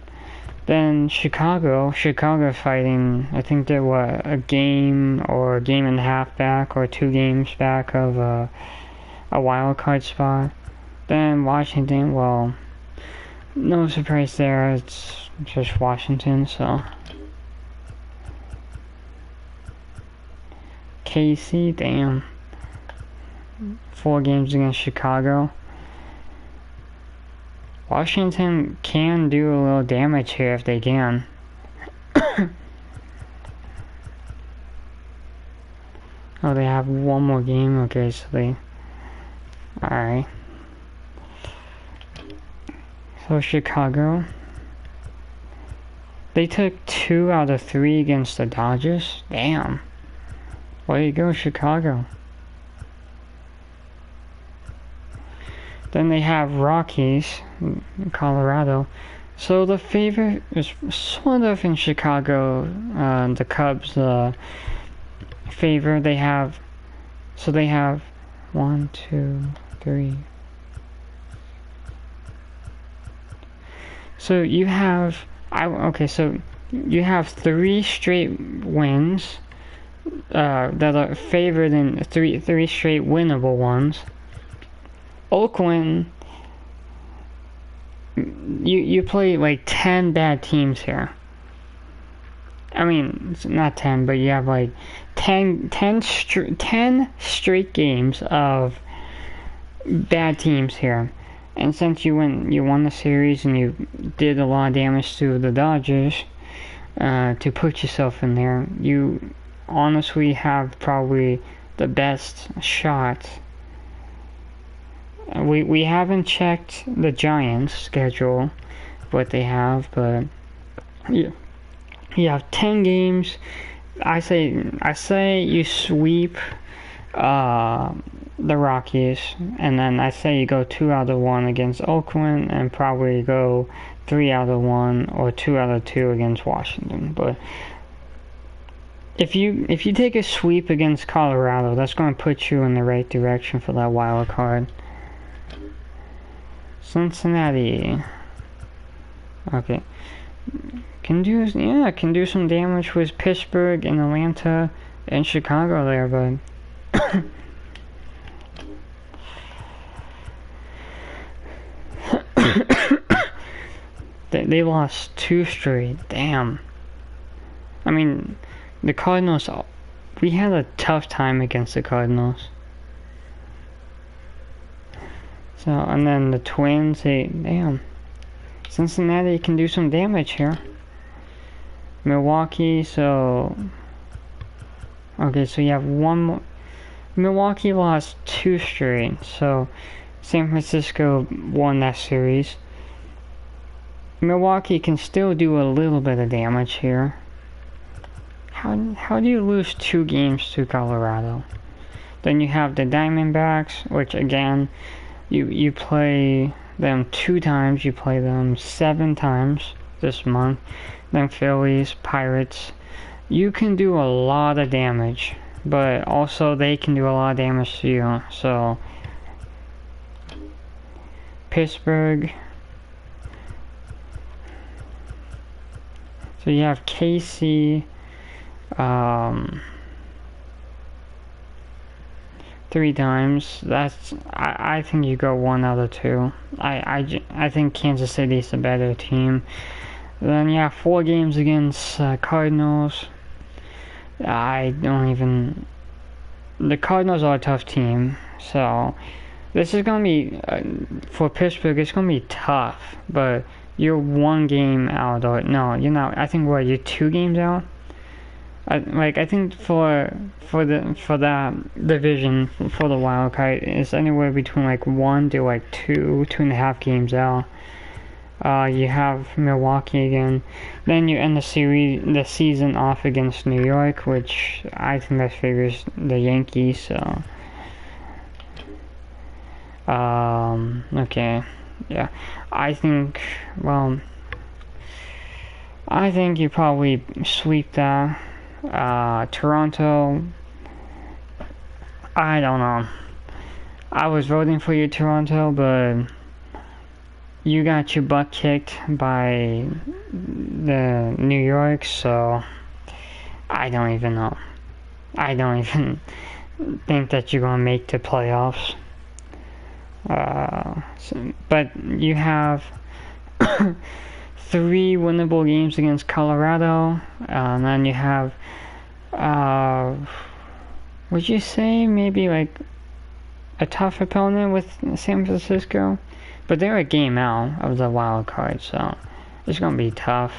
then Chicago fighting, I think they were a game or a game and a half back or 2 games back of a wild card spot. Then Washington, well, no surprise there, it's just Washington, so. KC, damn. 4 games against Chicago. Washington can do a little damage here if they can. Oh, they have 1 more game? Okay, so they... Alright. So Chicago. They took 2 out of 3 against the Dodgers? Damn. Way to go, Chicago. Then they have Rockies, Colorado. So the favorite is sort of in Chicago. The Cubs, favor. They have 1, 2, 3. So you have so you have 3 straight wins that are favored in 3 straight winnable ones. Oakland, you play like 10 bad teams here. I mean, it's not 10, but you have like 10 straight games of bad teams here. And since you won the series and you did a lot of damage to the Dodgers, to put yourself in there, you honestly have probably the best shot. We haven't checked the Giants' schedule, what they have, but you have 10 games. I say you sweep the Rockies, and then I say you go 2 out of 1 against Oakland, and probably go 3 out of 1 or 2 out of 2 against Washington. But if you take a sweep against Colorado, that's going to put you in the right direction for that wild card. Cincinnati, okay, can do some damage with Pittsburgh and Atlanta and Chicago there, but they lost 2 straight. Damn. I mean, the Cardinals, we had a tough time against the Cardinals. So, and then the Twins, damn. Cincinnati can do some damage here. Milwaukee, so... Okay, so you have one more. Milwaukee lost 2 straight, so San Francisco won that series. Milwaukee can still do a little bit of damage here. How do you lose 2 games to Colorado? Then you have the Diamondbacks, which again, you play them 2 times, you play them 7 times this month. Then Phillies, Pirates. You can do a lot of damage, but also they can do a lot of damage to you. So Pittsburgh. So you have KC, 3 times. That's I think you go 1 out of 2. I think Kansas City's the better team. Then you have 4 games against Cardinals. I don't even. The Cardinals are a tough team, so this is gonna be for Pittsburgh. It's gonna be tough, but you're 1 game out, or no, you're not. I think you're 2 games out. I think for that division for the wild card, it's anywhere between 1 to 2.5 games out. You have Milwaukee again. Then you end the season off against New York, which I think that figures the Yankees. So, okay, yeah. I think you probably sweep that. Toronto, I don't know. I was voting for you, Toronto, but you got your butt kicked by the New York, so I don't even know. I don't even think that you're gonna make the playoffs. But you have 3 winnable games against Colorado, and then you have, would you say maybe a tough opponent with San Francisco? But they're a game out of the wild card, so it's gonna be tough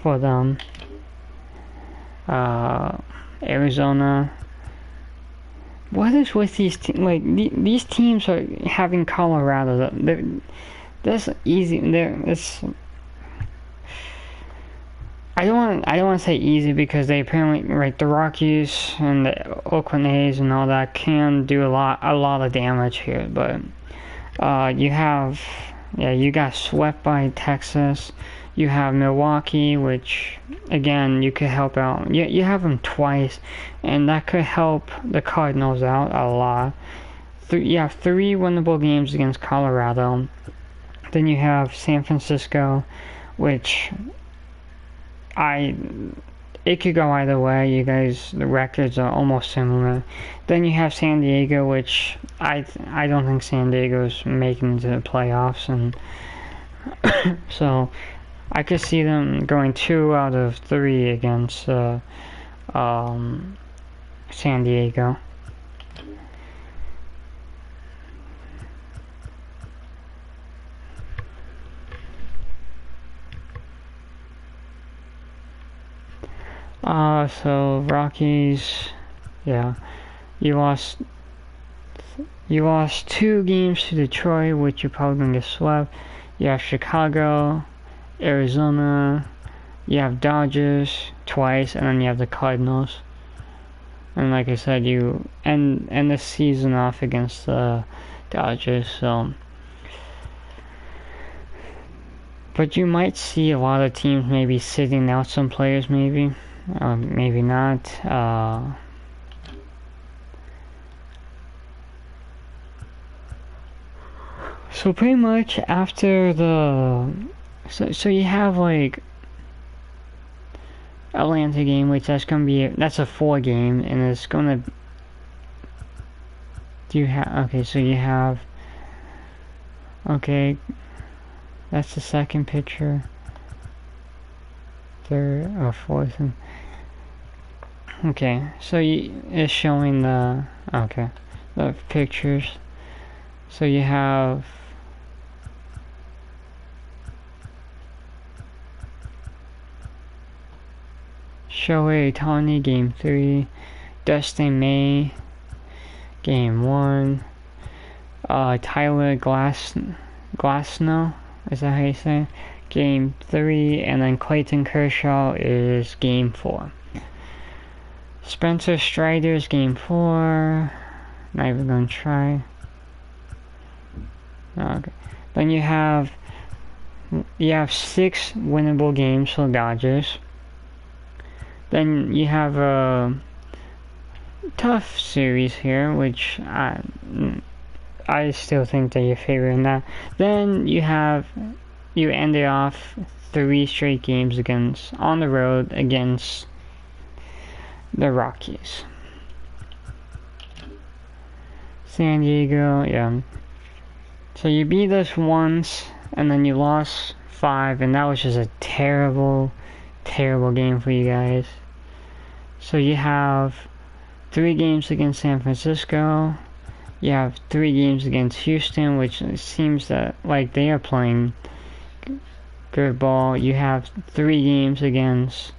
for them. Arizona. What is with these teams? These teams are having Colorado. That's easy. It's. I don't want to say easy because they apparently the Rockies and the Oakland A's and all that can do a lot of damage here, but you got swept by Texas. You have Milwaukee, which again you could help out. You have them twice, and that could help the Cardinals out a lot. You have 3 winnable games against Colorado. Then you have San Francisco, which it could go either way. You guys, the records are almost similar. Then you have San Diego, which I don't think San Diego's making it to the playoffs, and so I could see them going 2 out of 3 against San Diego. 。So Rockies, yeah, you lost 2 games to Detroit, which you're probably gonna get swept. You have Chicago, Arizona, you have Dodgers twice, and then you have the Cardinals. And like I said, you end the season off against the Dodgers, so. But you might see a lot of teams maybe sitting out some players, maybe. Maybe not. So pretty much after the... So you have like Atlanta game, which that's a 4 game, and it's gonna... Okay, so you have... Okay, that's the second picture. Third or fourth. Okay, so it's showing the pictures. So you have Shohei Ohtani game 3, Dustin May game 1, Tyler Glasnow, is that how you say it? Game 3, and then Clayton Kershaw is game 4. Spencer Strider's game 4. Not even gonna try. Okay. Then you have 6 winnable games for Dodgers. Then you have a tough series here, which I still think that you're favoring that. Then you ended off 3 straight games on the road against the Rockies. San Diego, yeah. So you beat us once, and then you lost 5, and that was just a terrible, terrible game for you guys. So you have 3 games against San Francisco. You have 3 games against Houston, which it seems that like they are playing good ball. You have 3 games against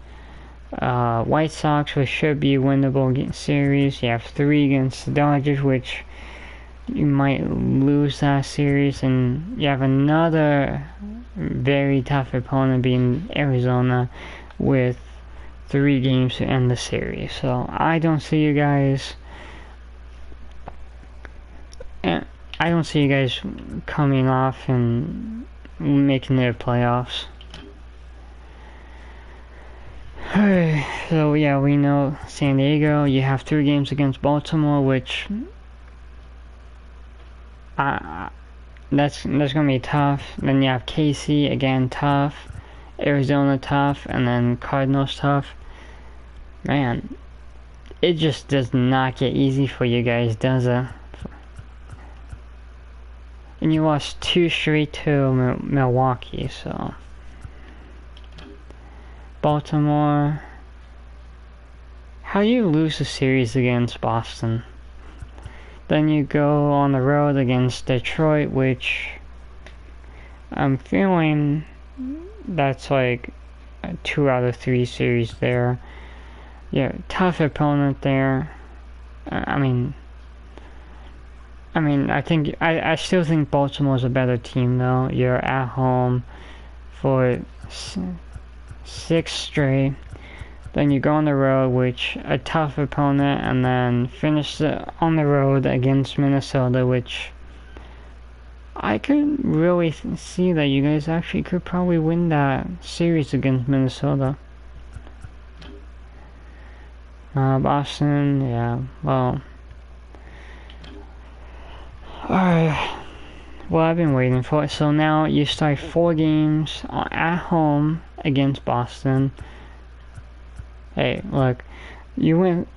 White Sox, which should be a winnable series. You have 3 against the Dodgers, which you might lose that series, and you have another very tough opponent being Arizona with 3 games to end the series. So I don't see you guys coming off and making the playoffs. So yeah, we know San Diego, you have 3 games against Baltimore, which that's gonna be tough. Then you have KC again, tough. Arizona tough, and then Cardinals tough. Man, it just does not get easy for you guys, does it? And you lost 2 straight to Milwaukee, so Baltimore. How do you lose a series against Boston? Then you go on the road against Detroit, which I'm feeling that's like a 2 out of 3 series there. Yeah, tough opponent there. I still think Baltimore's a better team though. You're at home for 6 straight. Then you go on the road, which a tough opponent, and then finish on the road against Minnesota, which I could really see that you guys actually could probably win that series against Minnesota. Boston, yeah, well. Alright, well, I've been waiting for it. So now you start 4 games at home against Boston. Hey, look, you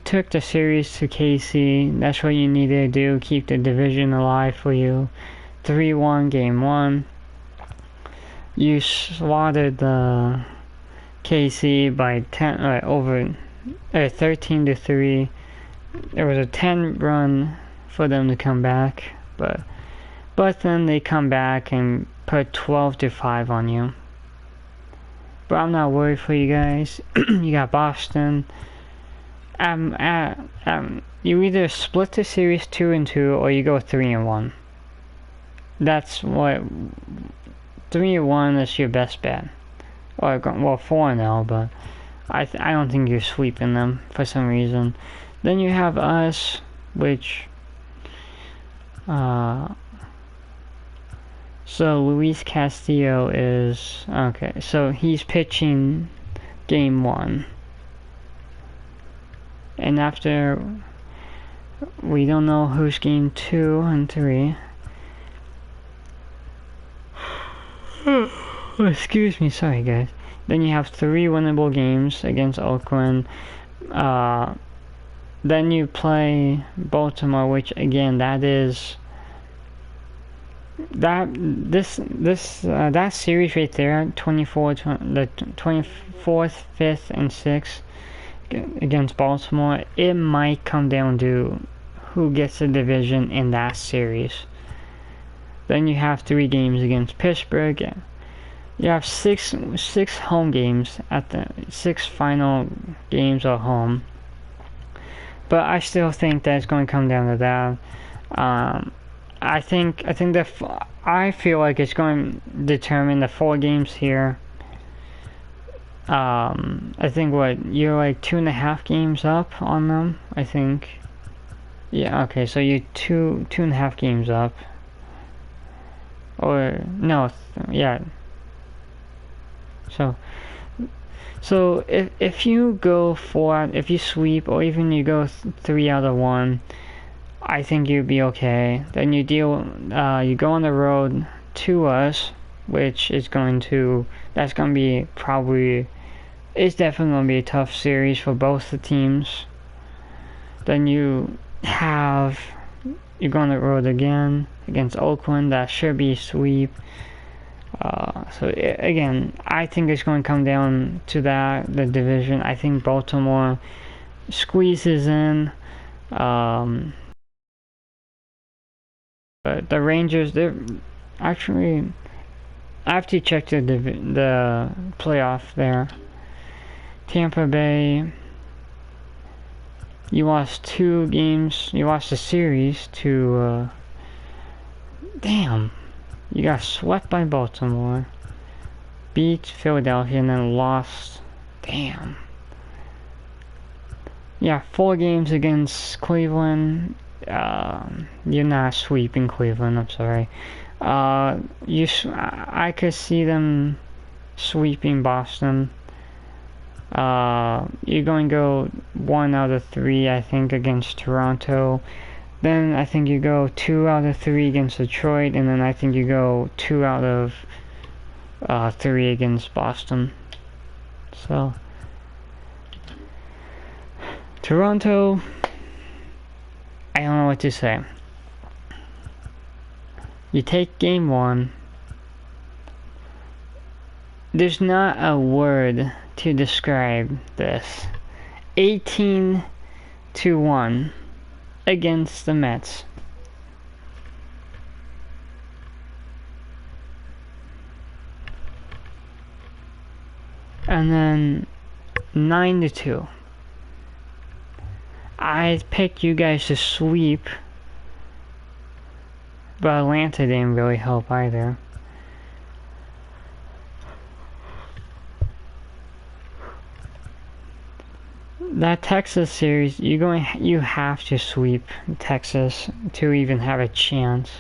took the series to KC. That's what you needed to do, keep the division alive for you. 3-1 game 1. You slaughtered the KC by 13-3. There was a 10-run for them to come back, but then they come back and put 12-5 on you. but I'm not worried for you guys. You got Boston. You either split the series 2-2 or you go 3-1. That's what 3-1 is your best bet. Or well, 4-0, but I don't think you're sweeping them for some reason. Then you have us, which so Luis Castillo is okay. So he's pitching game 1. And after, we don't know who's game 2 and 3. Excuse me, sorry guys. Then you have 3 winnable games against Oakland. Then you play Baltimore, which again, that series right there, the 24th, 5th, and 6th. Against Baltimore, it might come down to who gets the division in that series. Then you have 3 games against Pittsburgh. You have six home games at the 6 final games at home. But I still think that it's going to come down to that. I feel like it's going to determine the 4 games here. I think you're like 2.5 games up on them, I think. Yeah, okay, so you're 2.5 games up. Or, no, yeah. So if you go 4, if you sweep, or even you go 3 out of 1, I think you'd be okay. Then you go on the road to us, which is that's going to be it's definitely going to be a tough series for both the teams. Then you go on the road again against Oakland. That should be a sweep. Again, I think it's going to come down to the division. I think Baltimore squeezes in. But the Rangers, they're actually, I have to check the playoff there. Tampa Bay, you lost 2 games. You lost the series to, damn, you got swept by Baltimore, beat Philadelphia, and then lost. Damn. Yeah, 4 games against Cleveland. You're not sweeping Cleveland, I'm sorry. I could see them sweeping Boston. You're going to go 1 out of 3, I think, against Toronto. Then I think you go 2 out of 3 against Detroit, and then I think you go 2 out of 3 against Boston. So Toronto, I don't know what to say. You take game 1. There's not a word to describe this. 18-1 against the Mets. And then 9-2. I picked you guys to sweep, but Atlanta didn't really help either. That Texas series, you have to sweep Texas to even have a chance.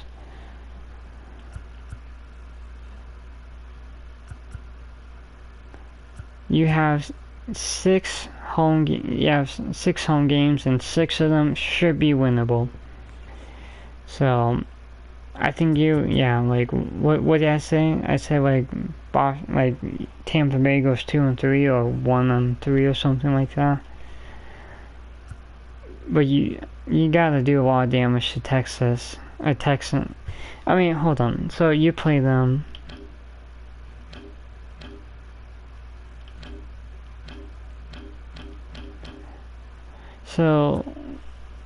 You have 6 home games, and 6 of them should be winnable. So I think like what did I say? I said like Tampa Bay goes 2-3 or 1-3 or something like that. But you gotta do a lot of damage to Texas. I mean, hold on. So you play them. So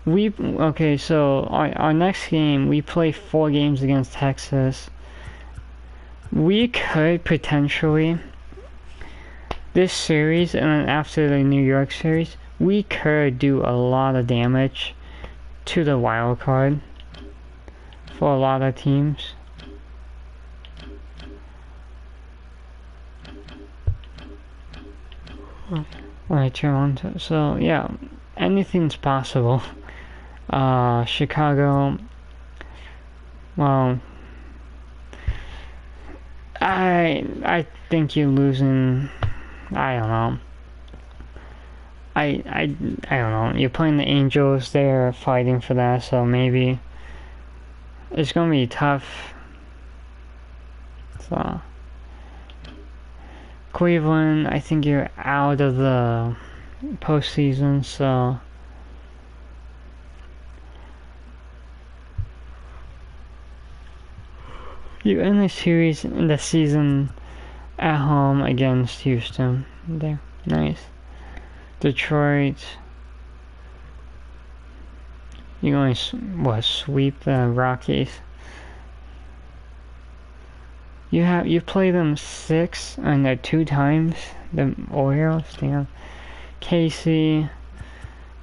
so our next game, we play 4 games against Texas. We could potentially this series and then after the New York series, we could do a lot of damage to the wild card for a lot of teams. Right, Toronto. So yeah, anything's possible. Chicago. Well, I think you're losing. I don't know. I don't know. You're playing the Angels. They're fighting for that, so maybe it's gonna be tough. So Cleveland, I think you're out of the postseason, so you end the series in the season at home against Houston. There, nice. Detroit, you're going to sweep the Rockies. You play them 6 and 2 times. The Orioles, damn. KC,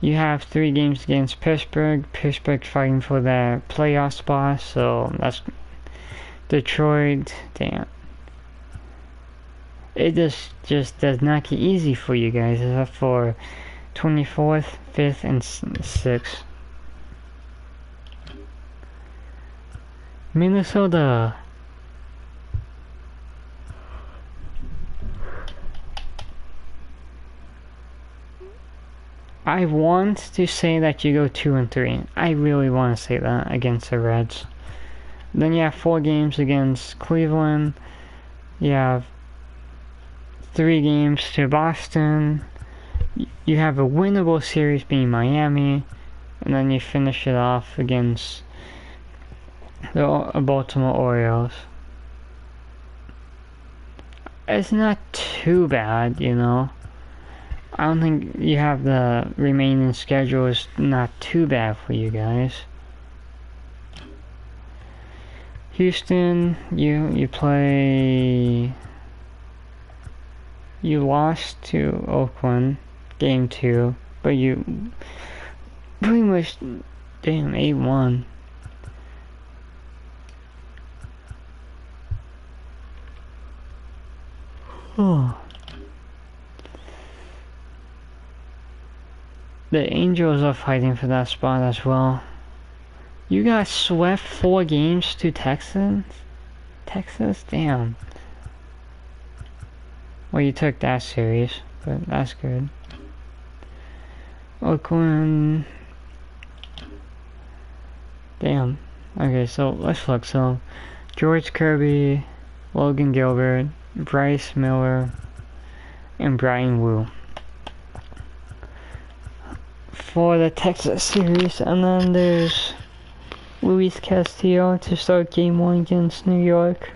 you have 3 games against Pittsburgh. Pittsburgh fighting for the playoff spot, so that's Detroit. Damn. It just does not get easy for you guys, except for 24th, 5th, and 6th. Minnesota. I want to say that you go 2-3. I really want to say that against the Reds. Then you have 4 games against Cleveland. You have 3 games to Boston. You have a winnable series being Miami. And then you finish it off against the Baltimore Orioles. It's not too bad, you know. I don't think you have the remaining schedule is not too bad for you guys. Houston, you play. You lost to Oakland, game 2, but you pretty much, damn, 8-1. Oh. The Angels are fighting for that spot as well. You got swept 4 games to Texas? Texas? Damn. Well, you took that series, but that's good. Oakland. Damn. Okay, so let's look. So, George Kirby, Logan Gilbert, Bryce Miller, and Brian Wu for the Texas series. And then there's Luis Castillo to start game 1 against New York.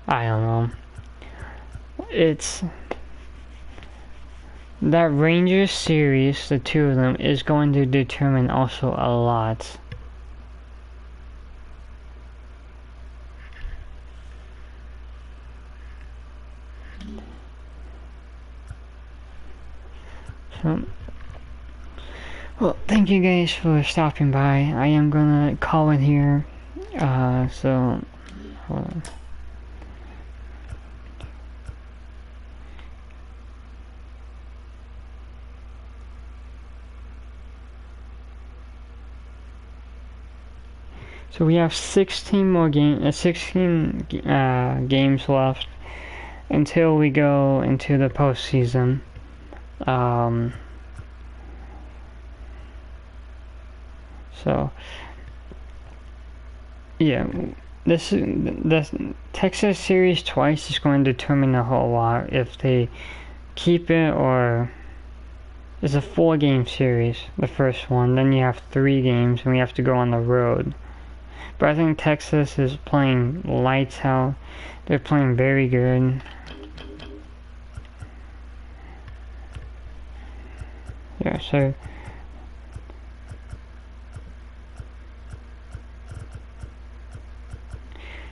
I don't know. It's that Rangers series, the 2 of them, is going to determine also a lot. So, well, thank you guys for stopping by. I am gonna call it here. So, hold on. So we have 16 more games left until we go into the postseason. So yeah, the Texas series twice is going to determine a whole lot if they keep it, or it's a 4-game series, the first one. Then you have 3 games and we have to go on the road. But I think Texas is playing lights out. They're playing very good. Yeah, so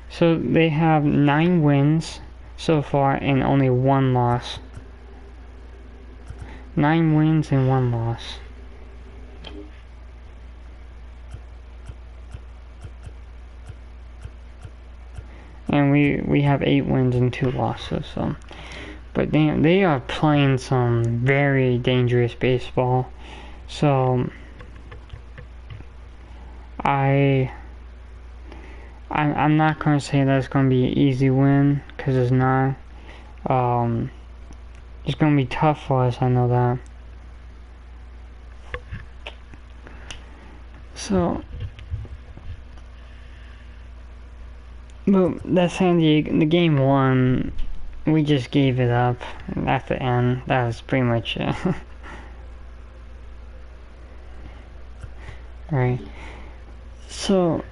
So they have 9 wins so far and only 1 loss. 9 wins and 1 loss. And we have 8 wins and 2 losses. So, but they are playing some very dangerous baseball. So I'm not gonna say that it's gonna be an easy win, because it's not. It's gonna be tough for us, I know that. So, but that San Diego, the game 1, we just gave it up at the end. That was pretty much it. Right. So,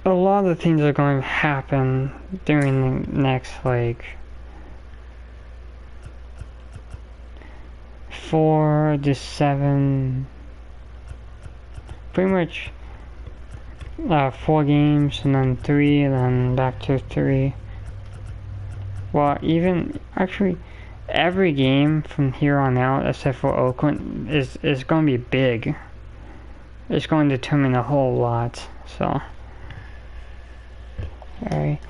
a lot of things are going to happen during the next, like, 4 to 7, pretty much 4 games, and then 3, and then back to 3. Well, even, actually, every game from here on out, except for Oakland, is going to be big. It's going to determine a whole lot, so. Alright.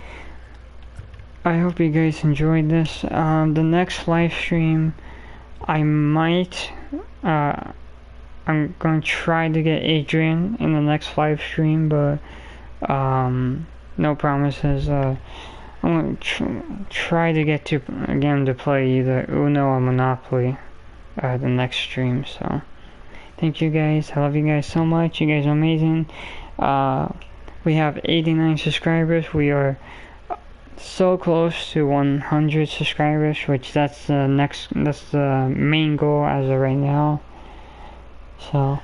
I hope you guys enjoyed this. The next live stream, I might, I'm going to try to get Adrian in the next live stream, but, no promises. I'm going to try to get to, again, to play either Uno or Monopoly, the next stream, so. Thank you guys. I love you guys so much. You guys are amazing. We have 89 subscribers. We are so close to 100 subscribers, which that's the main goal as of right now. So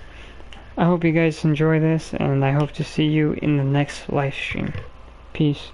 I hope you guys enjoy this, and I hope to see you in the next live stream. Peace.